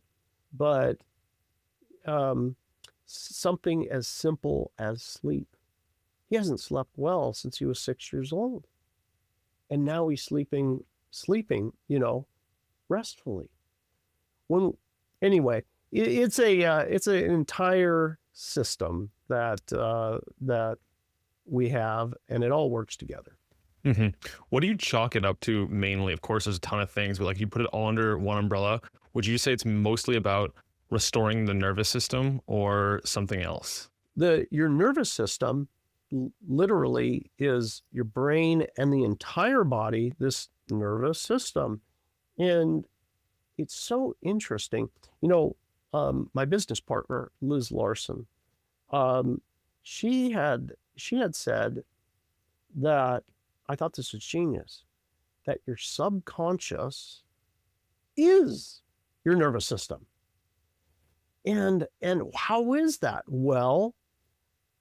something as simple as sleep. He hasn't slept well since he was 6 years old. And now he's sleeping, restfully. Anyway, it's an entire system that we have, and it all works together. Mm-hmm. What do you chalk it up to mainly? Of course, there's a ton of things, but like you put it all under one umbrella. Would you say it's mostly about restoring the nervous system or something else? Your nervous system literally is your brain and the entire body, this nervous system. And it's so interesting. My business partner, Liz Larson, she had said that, I thought this was genius, that your subconscious is your nervous system. And how is that? Well,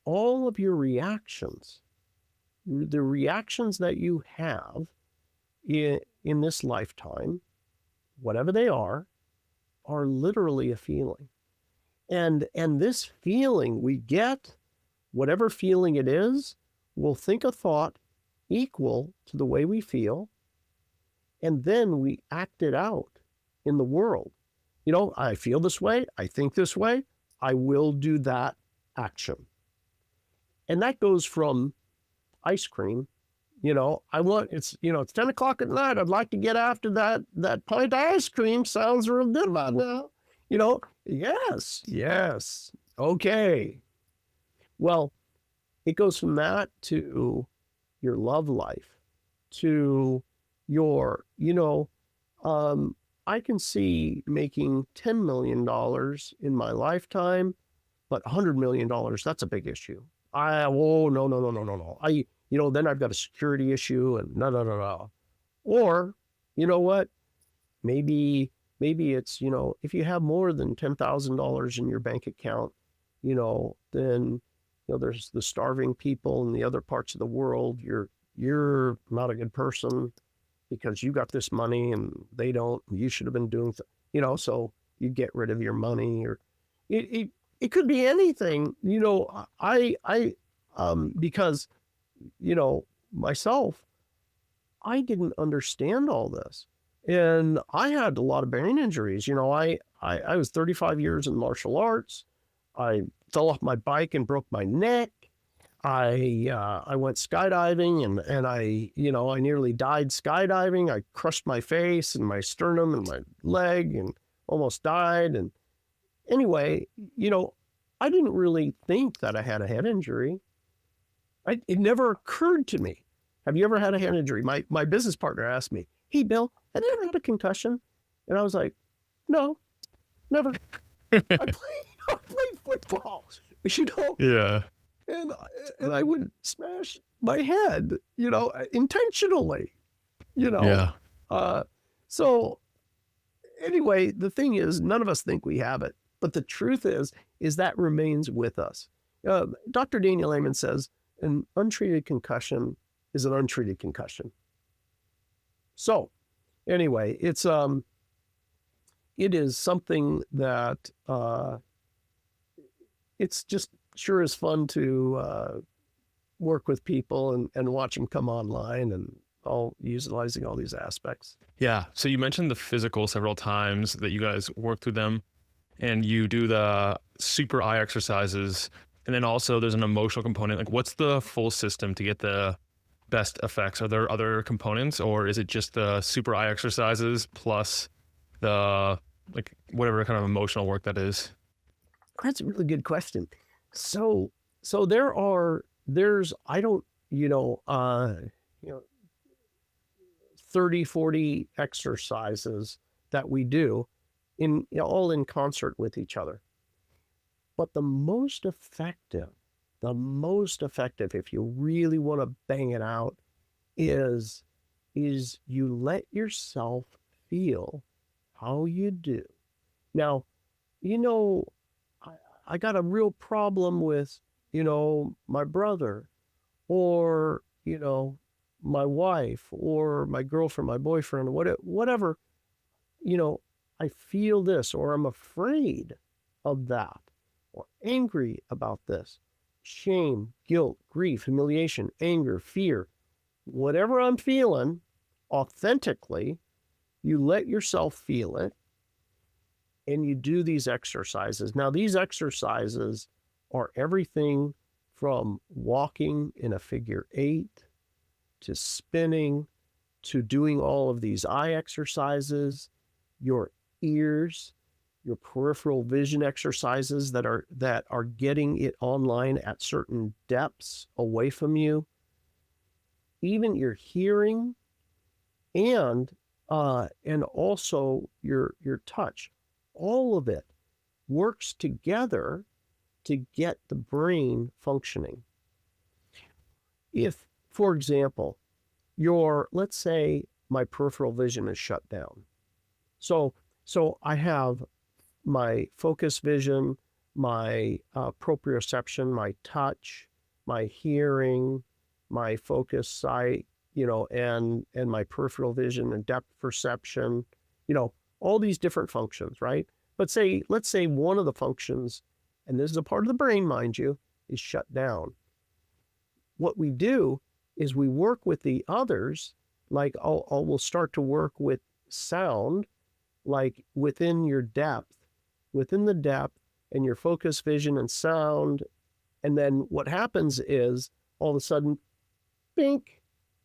all of your reactions, the reactions that you have in this lifetime, whatever they are literally a feeling. And this feeling we get, whatever feeling it is, we'll think a thought equal to the way we feel, and then we act it out in the world. I feel this way, I think this way, I will do that action. And that goes from ice cream. It's 10 o'clock at night. I'd like to get after that pint of ice cream. Sounds real good about now. Yes. Okay. Well, it goes from that to your love life, to your, I can see making $10 million in my lifetime, but $100 million, that's a big issue. No. Then I've got a security issue and no. Or, you know what? Maybe it's, if you have more than $10,000 in your bank account, then, there's the starving people in the other parts of the world. You're not a good person because you got this money and they don't. You should have been doing, so you get rid of your money, or it could be anything, because, myself, I didn't understand all this. And I had a lot of brain injuries. I was 35 years in martial arts. I fell off my bike and broke my neck. I went skydiving and I nearly died skydiving. I crushed my face and my sternum and my leg and almost died. And anyway, I didn't really think that I had a head injury. It never occurred to me. Have you ever had a head injury? My business partner asked me, "Hey, Bill, have you ever had a concussion?" And I was like, "No, never." I played football, Yeah. and I would smash my head, intentionally, Yeah. So anyway, the thing is, none of us think we have it, but the truth is that remains with us. Dr. Daniel Amen says, an untreated concussion is an untreated concussion. So anyway, it is something that it's just sure is fun to work with people and watch them come online and all utilizing all these aspects. Yeah. So you mentioned the physical several times, that you guys work through them and you do the super eye exercises. And then also there's an emotional component. Like, what's the full system to get the best effects? Are there other components, or is it just the super eye exercises plus the, like, whatever kind of emotional work that is? That's a really good question. So there's, I don't, 30, 40 exercises that we do all in concert with each other. But the most effective, if you really want to bang it out, is you let yourself feel how you do. Now, I got a real problem with, my brother, or, my wife, or my girlfriend, my boyfriend, whatever, I feel this, or I'm afraid of that, or angry about this. Shame, guilt, grief, humiliation, anger, fear, whatever I'm feeling, authentically, you let yourself feel it, and you do these exercises. Now, these exercises are everything from walking in a figure 8 to spinning to doing all of these eye exercises, your ears, your peripheral vision exercises that are getting it online at certain depths away from you, even your hearing, and also your touch. All of it works together to get the brain functioning. If, for example, let's say my peripheral vision is shut down. So I have my focus vision, my proprioception, my touch, my hearing, my focus sight, and my peripheral vision and depth perception, all these different functions, right? But let's say one of the functions, and this is a part of the brain, mind you, is shut down. What we do is we work with the others, like we'll start to work with sound, like within the depth and your focus, vision, and sound. And then what happens is all of a sudden, bink,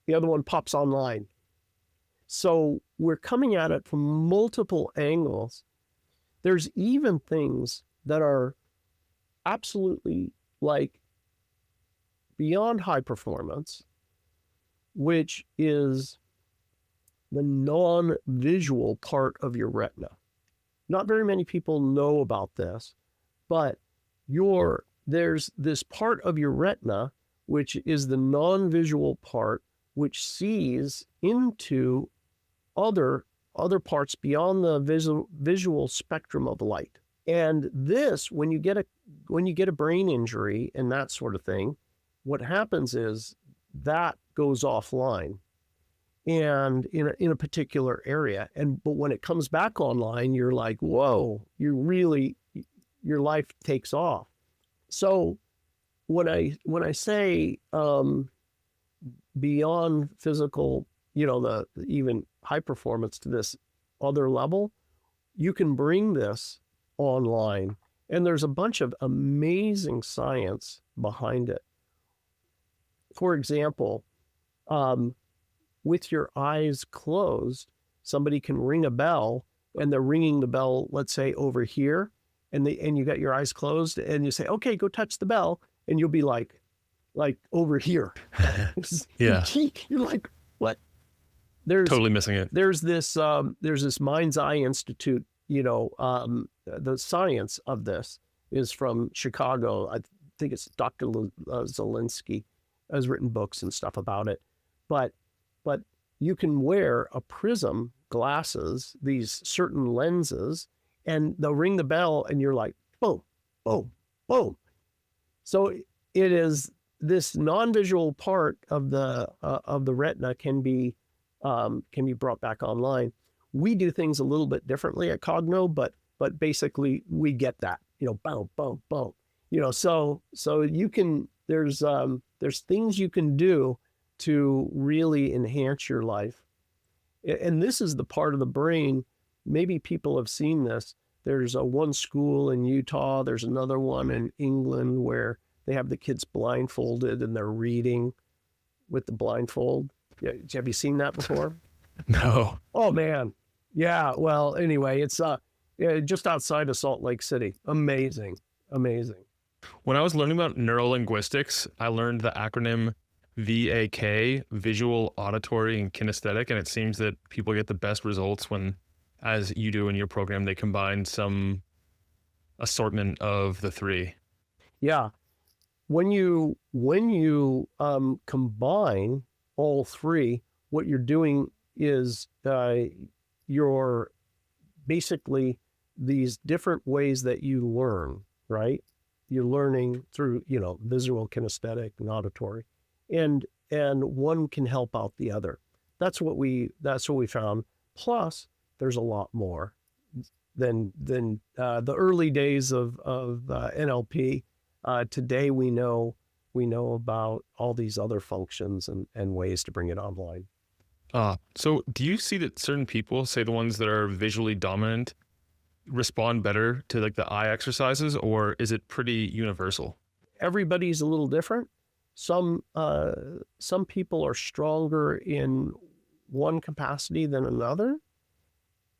the other one pops online. So we're coming at it from multiple angles. There's even things that are absolutely like beyond high performance, which is the non-visual part of your retina. Not very many people know about this, but there's this part of your retina, which is the non-visual part, which sees into other parts beyond the visual spectrum of light. And this, when you get a brain injury and that sort of thing, what happens is that goes offline and in a particular area. But when it comes back online, you're like, whoa, your life takes off. So when I say beyond physical, the even high performance to this other level, you can bring this online. And there's a bunch of amazing science behind it. For example, with your eyes closed, somebody can ring a bell, and they're ringing the bell, let's say over here, and you got your eyes closed, and you say, okay, go touch the bell, and you'll be like over here. Yeah. You're like, what? Totally missing it. There's this Mind's Eye Institute, the science of this is from Chicago. I think it's Dr. Zelinsky has written books and stuff about it. But you can wear a prism glasses, these certain lenses, and they'll ring the bell and you're like, boom, boom, boom. So it is this non-visual part of the retina can be brought back online. We do things a little bit differently at Cogno, but basically we get that, boom, boom, boom. So you can, there's things you can do to really enhance your life. And this is the part of the brain, maybe people have seen this. There's one school in Utah, there's another one in England where they have the kids blindfolded and they're reading with the blindfold. Yeah, have you seen that before? No. Oh man. Yeah. Well, anyway, it's just outside of Salt Lake City. Amazing. When I was learning about neurolinguistics, I learned the acronym VAK, visual, auditory, and kinesthetic. And it seems that people get the best results when, as you do in your program, they combine some assortment of the three. Yeah. When you combine all three, what you're doing is you're basically these different ways that you learn, right? You're learning through, visual, kinesthetic, and auditory, and one can help out the other. That's what we found. Plus, there's a lot more than the early days of NLP. Today we know about all these other functions and ways to bring it online. So do you see that certain people, say the ones that are visually dominant, respond better to like the eye exercises, or is it pretty universal? Everybody's a little different. Some people are stronger in one capacity than another.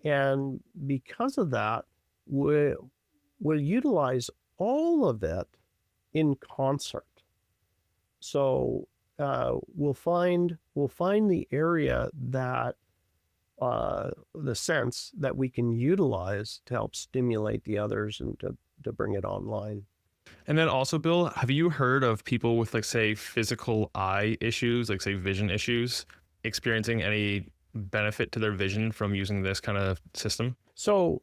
And because of that, we'll utilize all of it in concert. So we'll find the area that the sense that we can utilize to help stimulate the others and to bring it online. And then also, Bill, have you heard of people with, like, say, physical eye issues, like, say, vision issues, experiencing any benefit to their vision from using this kind of system? So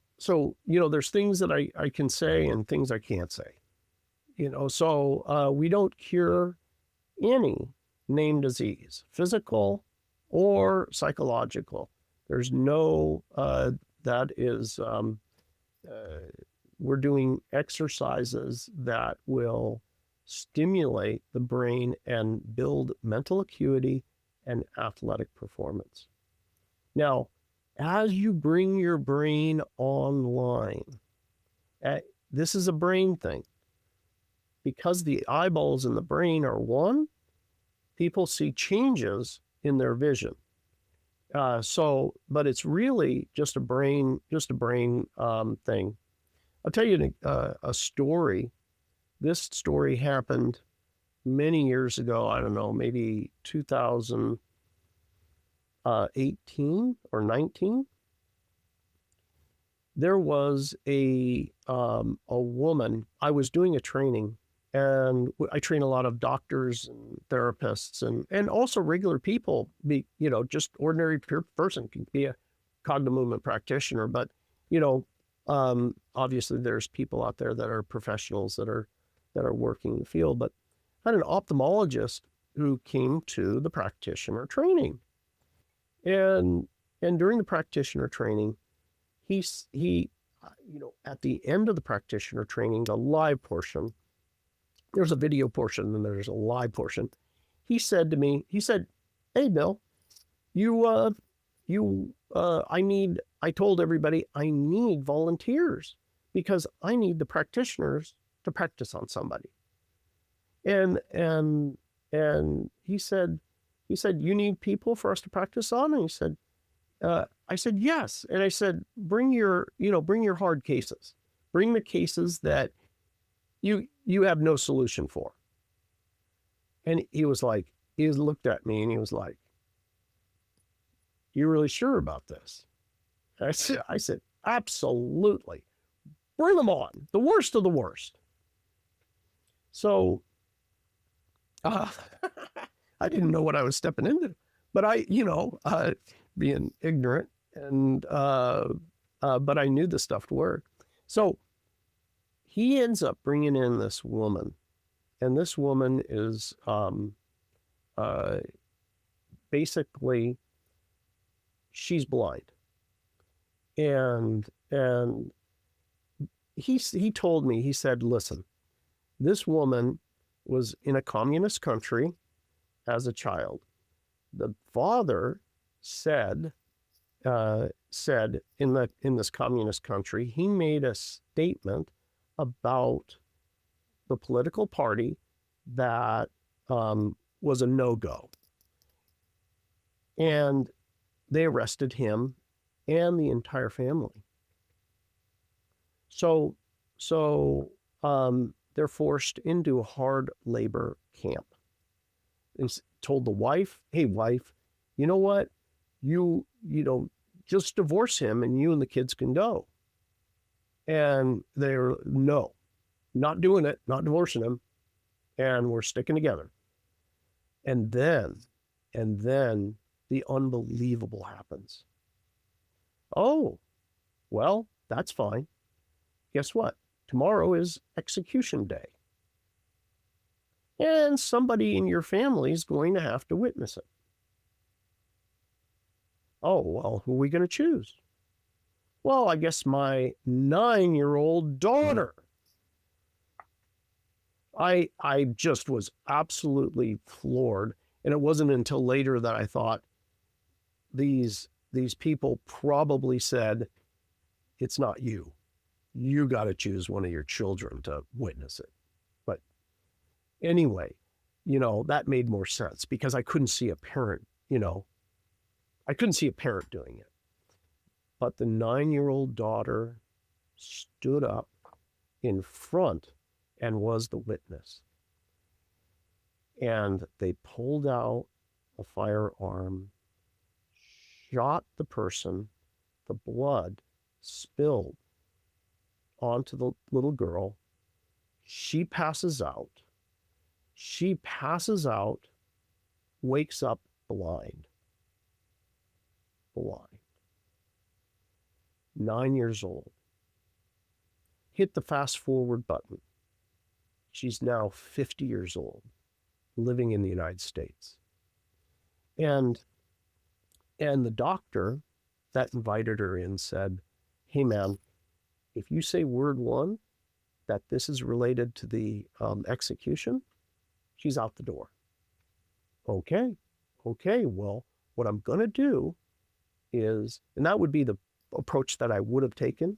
there's things that I can say and things I can't say. So we don't cure any named disease, physical or psychological. There's no, we're doing exercises that will stimulate the brain and build mental acuity and athletic performance. Now, as you bring your brain online, this is a brain thing. Because the eyeballs in the brain are one, people see changes in their vision. But it's really just a brain thing. I'll tell you a story. This story happened many years ago. I don't know, maybe 2018 or 19. There was a woman. I was doing a training, and I train a lot of doctors and therapists and also regular people, just ordinary person can be a cognitive movement practitioner. But, obviously there's people out there that are professionals that are working in the field. But I had an ophthalmologist who came to the practitioner training. And during the practitioner training, he at the end of the practitioner training, the live portion, there's a video portion and there's a live portion. He said to me, "Hey, Bill, I told everybody I need volunteers because I need the practitioners to practice on somebody." And he said, "You need people for us to practice on?" And he said, I said, "Yes." And I said, bring your hard cases. Bring the cases that you have no solution for." And he looked at me and he was like, "You really sure about this?" And I said, "Absolutely. Bring them on. The worst of the worst." So I didn't know what I was stepping into, but being ignorant but I knew the stuff worked. So he ends up bringing in this woman, and this woman is basically, she's blind, and he told me, he said, "Listen, this woman was in a communist country as a child. The father said in this communist country, he made a statement about the political party that was a no-go. And they arrested him and the entire family. So they're forced into a hard labor camp. They told the wife, "Hey, wife, you know what? You just divorce him and you and the kids can go." And they're, "No, not doing it, not divorcing him, and we're sticking together." And then the unbelievable happens. "Oh, well, that's fine. Guess what? Tomorrow is execution day. And somebody in your family is going to have to witness it." "Oh, well, who are we going to choose?" "Well, I guess my 9-year-old daughter." I just was absolutely floored. And it wasn't until later that I thought, these people probably said, "It's not you. You got to choose one of your children to witness it." But anyway, that made more sense because I couldn't see a parent, doing it. But the 9-year-old daughter stood up in front and was the witness. And they pulled out a firearm, shot the person, the blood spilled onto the little girl. She passes out. Wakes up blind. 9 years old. Hit the fast forward button. She's now 50 years old, living in the United States. And the doctor that invited her in said, "Hey man, if you say word one, that this is related to the execution, she's out the door. Okay, well, what I'm going to do is, and that would be the approach that I would have taken,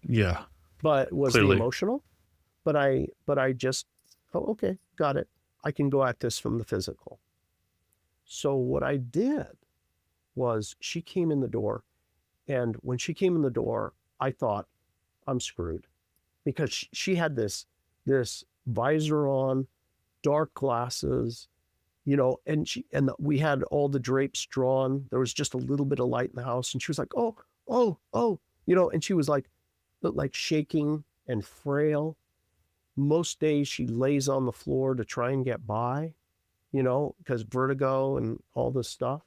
Yeah, but was the clearly. emotional. But I just, oh, okay, got it. I can go at this from the physical. So what I did was she came in the door, and when she came in the door, I thought, I'm screwed, because she had this visor on, dark glasses, and we had all the drapes drawn. There was just a little bit of light in the house, and she was like, oh, and she was like shaking and frail. Most days she lays on the floor to try and get by, because vertigo and all this stuff.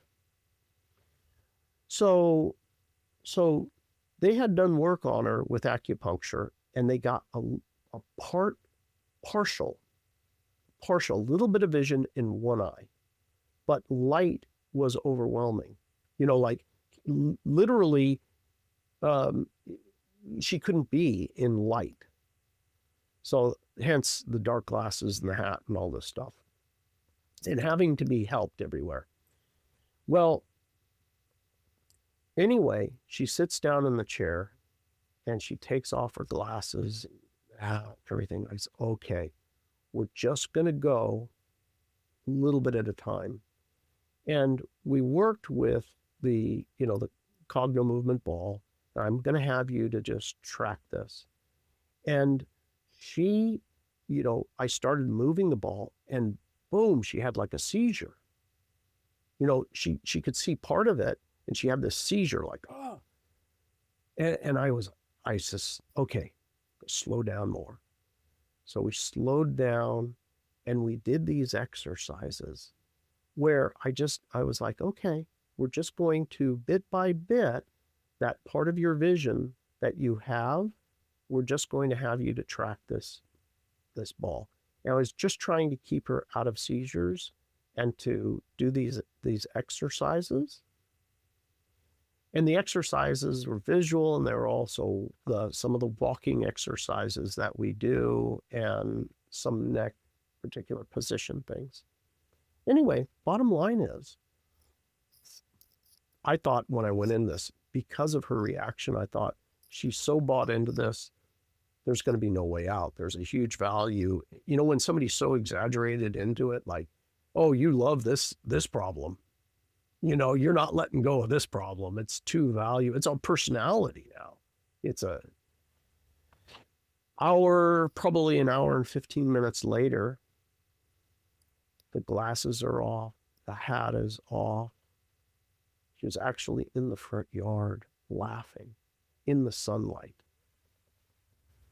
So they had done work on her with acupuncture, and they got a partial, little bit of vision in one eye, but light was overwhelming. Like literally, she couldn't be in light. So hence the dark glasses and the hat and all this stuff, and having to be helped everywhere. Well, anyway, she sits down in the chair and she takes off her glasses, everything. I said, okay, we're just going to go a little bit at a time. And we worked with the Cognitive Movement ball. I'm going to have you to just track this. And she, I started moving the ball, and boom, she had like a seizure. She could see part of it, and she had this seizure, like, oh. And I just, okay, slow down more. So we slowed down, and we did these exercises where I was like, okay, we're just going to bit by bit, that part of your vision that you have, we're just going to have you to track this ball. And I was just trying to keep her out of seizures and to do these exercises. And the exercises were visual, and there were also some of the walking exercises that we do, and some neck particular position things. Anyway, bottom line is, I thought when I went in this, because of her reaction, I thought, she's so bought into this, there's going to be no way out. There's a huge value. When somebody's so exaggerated into it, like, oh, you love this problem. You're not letting go of this problem. It's too value. It's a personality now. It's probably an hour and 15 minutes later, the glasses are off. The hat is off. She was actually in the front yard laughing in the sunlight.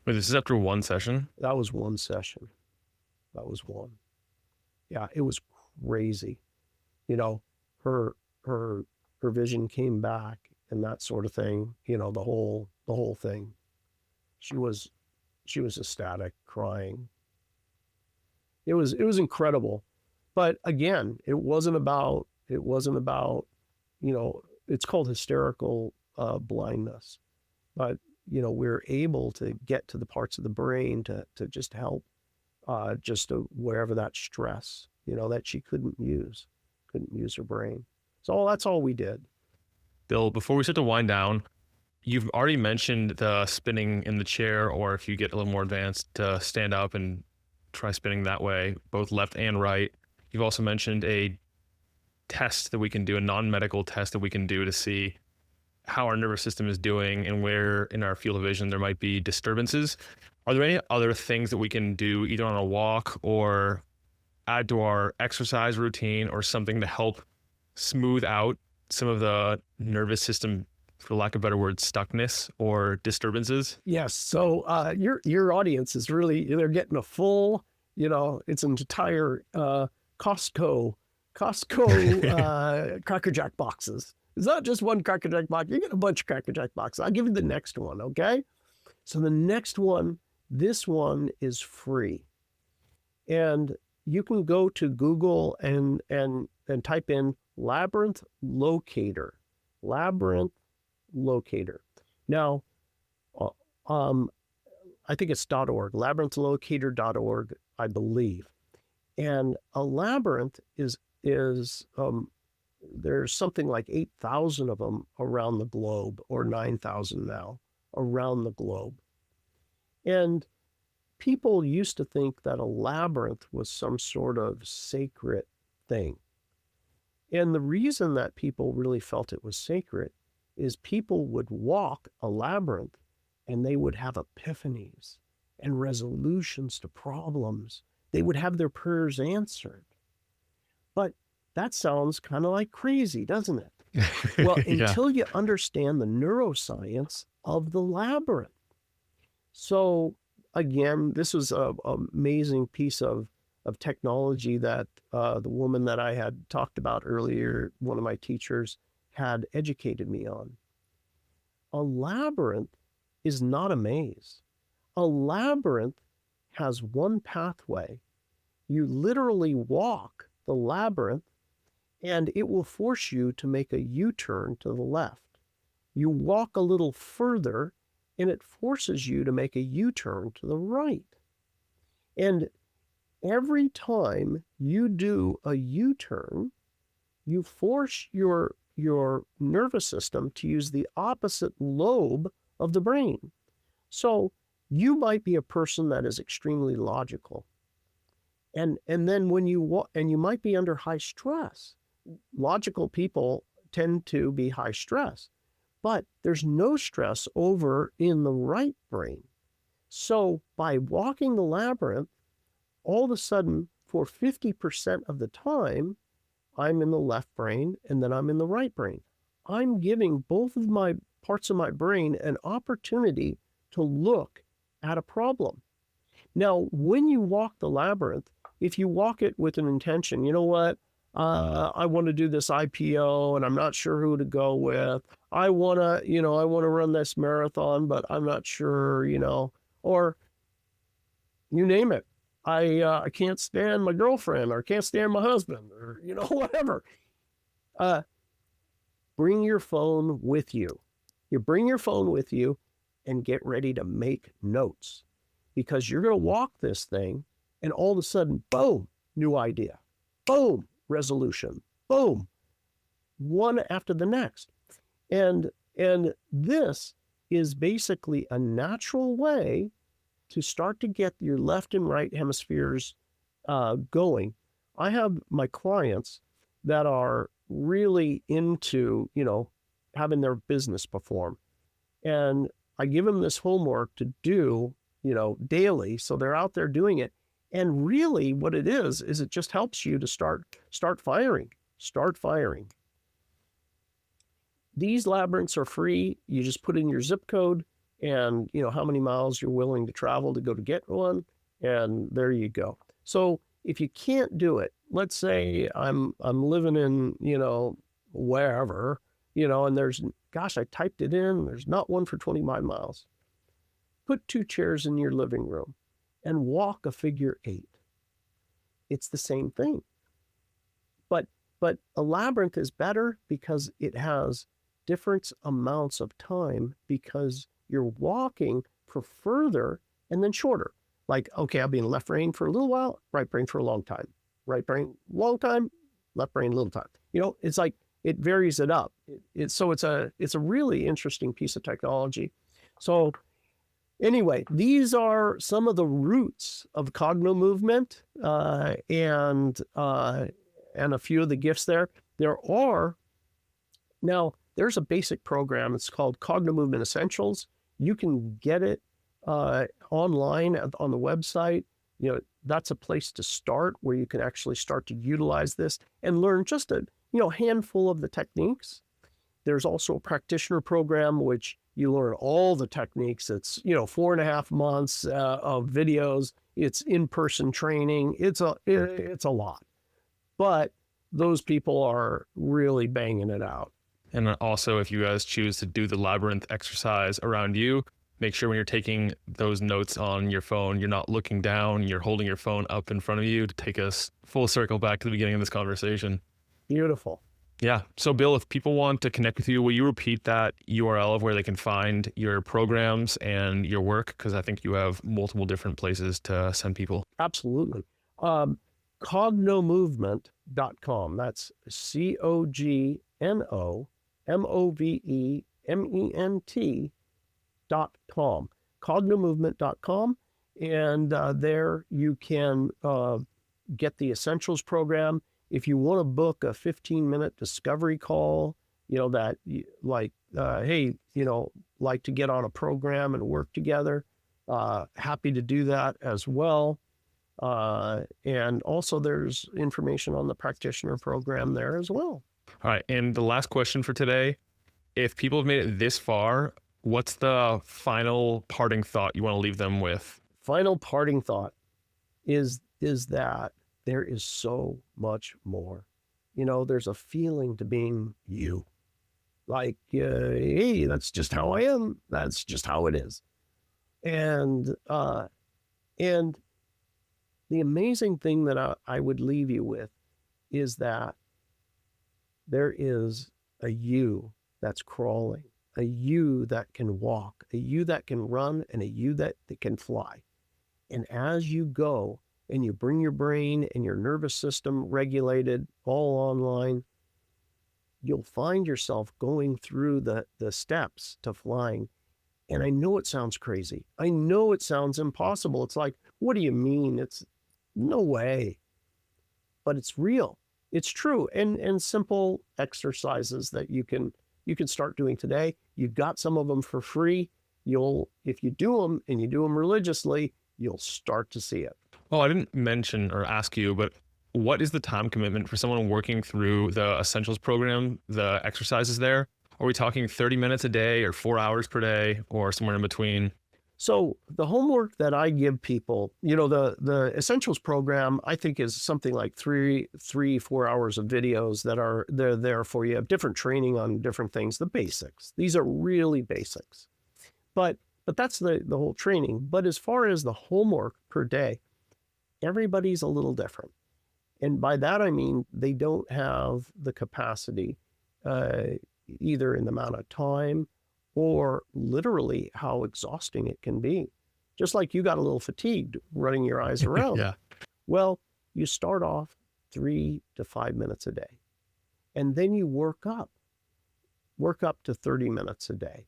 Wait, this is after one session? That was one session. That was one. Yeah, it was crazy. Her vision came back and that sort of thing, the whole thing. She was ecstatic, crying. It was incredible. But again, it wasn't about, it's called hysterical blindness. But, we're able to get to the parts of the brain to just help, just to wherever that stress, that she couldn't use her brain. So that's all we did. Bill, before we start to wind down, you've already mentioned the spinning in the chair, or if you get a little more advanced, to stand up and try spinning that way, both left and right. You've also mentioned a test that we can do, a non-medical test that we can do to see how our nervous system is doing and where in our field of vision there might be disturbances. Are there any other things that we can do either on a walk or add to our exercise routine or something to help smooth out some of the nervous system, for lack of a better word, stuckness or disturbances? Yes. So your audience is really, they're getting a full, it's an entire Costco Cracker Jack boxes. It's not just one Cracker Jack box. You get a bunch of Cracker Jack boxes. I'll give you the next one, okay? So the next one, this one is free. And you can go to Google and type in Labyrinth Locator. Labyrinth Locator. Now, I think it's .org, labyrinthlocator.org, I believe. And a labyrinth is there's something like 8,000 of them around the globe, or 9,000 now around the globe. And people used to think that a labyrinth was some sort of sacred thing. And the reason that people really felt it was sacred is people would walk a labyrinth and they would have epiphanies and resolutions to problems. They would have their prayers answered. But that sounds kind of like crazy, doesn't it? Well, Yeah. until you understand the neuroscience of the labyrinth. So again, this was an amazing piece of technology that the woman that I had talked about earlier, one of my teachers, had educated me on. A labyrinth is not a maze. A labyrinth has one pathway. You literally walk the labyrinth and it will force you to make a U-turn to the left. You walk a little further and it forces you to make a U-turn to the right. And every time you do a U-turn, you force your nervous system to use the opposite lobe of the brain. So you might be a person that is extremely logical. And then when you walk, and you might be under high stress. Logical people tend to be high stress, but there's no stress over in the right brain. So by walking the labyrinth, all of a sudden, for 50% of the time, I'm in the left brain and then I'm in the right brain. I'm giving both of my parts of my brain an opportunity to look at a problem. Now, when you walk the labyrinth, if you walk it with an intention, you know what? I want to do this IPO and I'm not sure who to go with. I want to run this marathon, but I'm not sure, or you name it. I can't stand my girlfriend, or can't stand my husband, or, whatever. Bring your phone with you. You bring your phone with you and get ready to make notes, because you're going to walk this thing and all of a sudden, boom, new idea. Boom, resolution. Boom, one after the next. And this is basically a natural way to start to get your left and right hemispheres going. I have my clients that are really into, having their business perform. And I give them this homework to do, daily. So they're out there doing it. And really what it is it just helps you to start firing. These labyrinths are free. You just put in your zip code and how many miles you're willing to travel to go to get one, and there you go. So if you can't do it, let's say I'm living in wherever, and there's, gosh, I typed it in, there's not one for 25 miles. Put 2 chairs in your living room and walk a figure 8. It's the same thing, but a labyrinth is better because it has different amounts of time, because you're walking for further and then shorter. Like, okay, I'll be in left brain for a little while, right brain for a long time. Right brain, long time, left brain, little time. It's like it varies it up. It's a really interesting piece of technology. So anyway, these are some of the roots of cognitive movement, and a few of the gifts there. There's a basic program. It's called Cognitive Movement Essentials. You can get it online on the website. That's a place to start where you can actually start to utilize this and learn just a handful of the techniques. There's also a practitioner program, which you learn all the techniques. It's 4.5 months of videos. It's in-person training. It's a lot, but those people are really banging it out. And also, if you guys choose to do the labyrinth exercise around you, make sure when you're taking those notes on your phone, you're not looking down, you're holding your phone up in front of you, to take us full circle back to the beginning of this conversation. Beautiful. Yeah. So Bill, if people want to connect with you, will you repeat that URL of where they can find your programs and your work? Because I think you have multiple different places to send people. Absolutely. Cognomovement.com. That's COGNOMOVEMENT.com. Cognomovement.com. And there you can get the Essentials program. If you want to book a 15-minute discovery call, that hey, like to get on a program and work together, happy to do that as well. And also there's information on the practitioner program there as well. All right. And the last question for today, if people have made it this far, what's the final parting thought you want to leave them with? Final parting thought is that there is so much more. There's a feeling to being you. Like, hey, that's just how I am. That's just how it is. And the amazing thing that I would leave you with is that there is a you that's crawling, a you that can walk, a you that can run, and a you that can fly. And as you go and you bring your brain and your nervous system regulated all online, you'll find yourself going through the steps to flying. And I know it sounds crazy. I know it sounds impossible. It's like, what do you mean? It's no way. But it's real. It's true. And simple exercises that you can start doing today. You've got some of them for free. If you do them and you do them religiously, you'll start to see it. Oh, I didn't mention or ask you, but what is the time commitment for someone working through the Essentials program, the exercises there? Are we talking 30 minutes a day or 4 hours per day or somewhere in between? So the homework that I give people, the Essentials program, I think is something like 4 hours of videos they're there for you. Different training on different things, the basics. These are really basics. But that's the whole training. But as far as the homework per day, everybody's a little different. And by that, I mean, they don't have the capacity, either in the amount of time or literally how exhausting it can be. Just like you got a little fatigued running your eyes around. Yeah. Well, you start off 3 to 5 minutes a day, and then you work up to 30 minutes a day.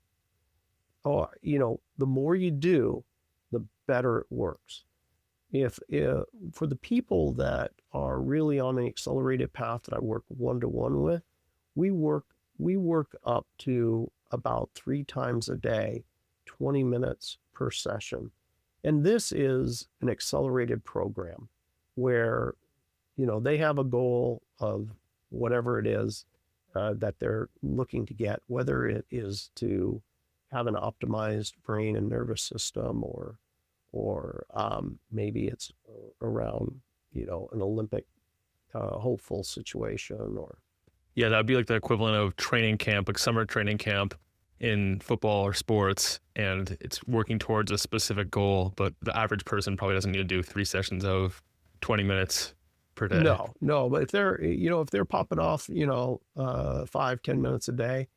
Or, the more you do, the better it works. If for the people that are really on an accelerated path that I work one-to-one with, we work up to about 3 times a day, 20 minutes per session. And this is an accelerated program where, they have a goal of whatever it is that they're looking to get, whether it is to have an optimized brain and nervous system, or maybe it's around, an Olympic hopeful situation, or. Yeah, that'd be like the equivalent of training camp, like summer training camp in football or sports, and it's working towards a specific goal, but the average person probably doesn't need to do 3 sessions of 20 minutes per day. No, but if they're popping off, 5-10 minutes a day,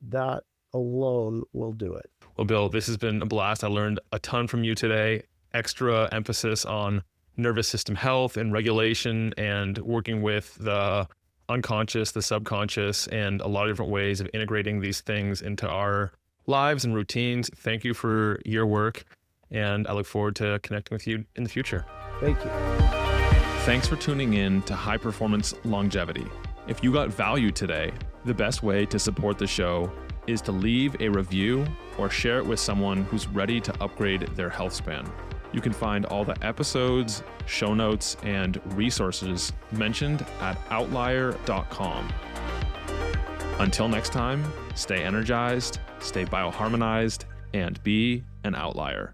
that alone will do it. Well, Bill, this has been a blast. I learned a ton from you today. Extra emphasis on nervous system health and regulation and working with the unconscious, the subconscious, and a lot of different ways of integrating these things into our lives and routines. Thank you for your work, and I look forward to connecting with you in the future. Thank you. Thanks for tuning in to High Performance Longevity. If you got value today, the best way to support the show is to leave a review or share it with someone who's ready to upgrade their health span. You can find all the episodes, show notes, and resources mentioned at outlier.com. Until next time, stay energized, stay bioharmonized, and be an outlier.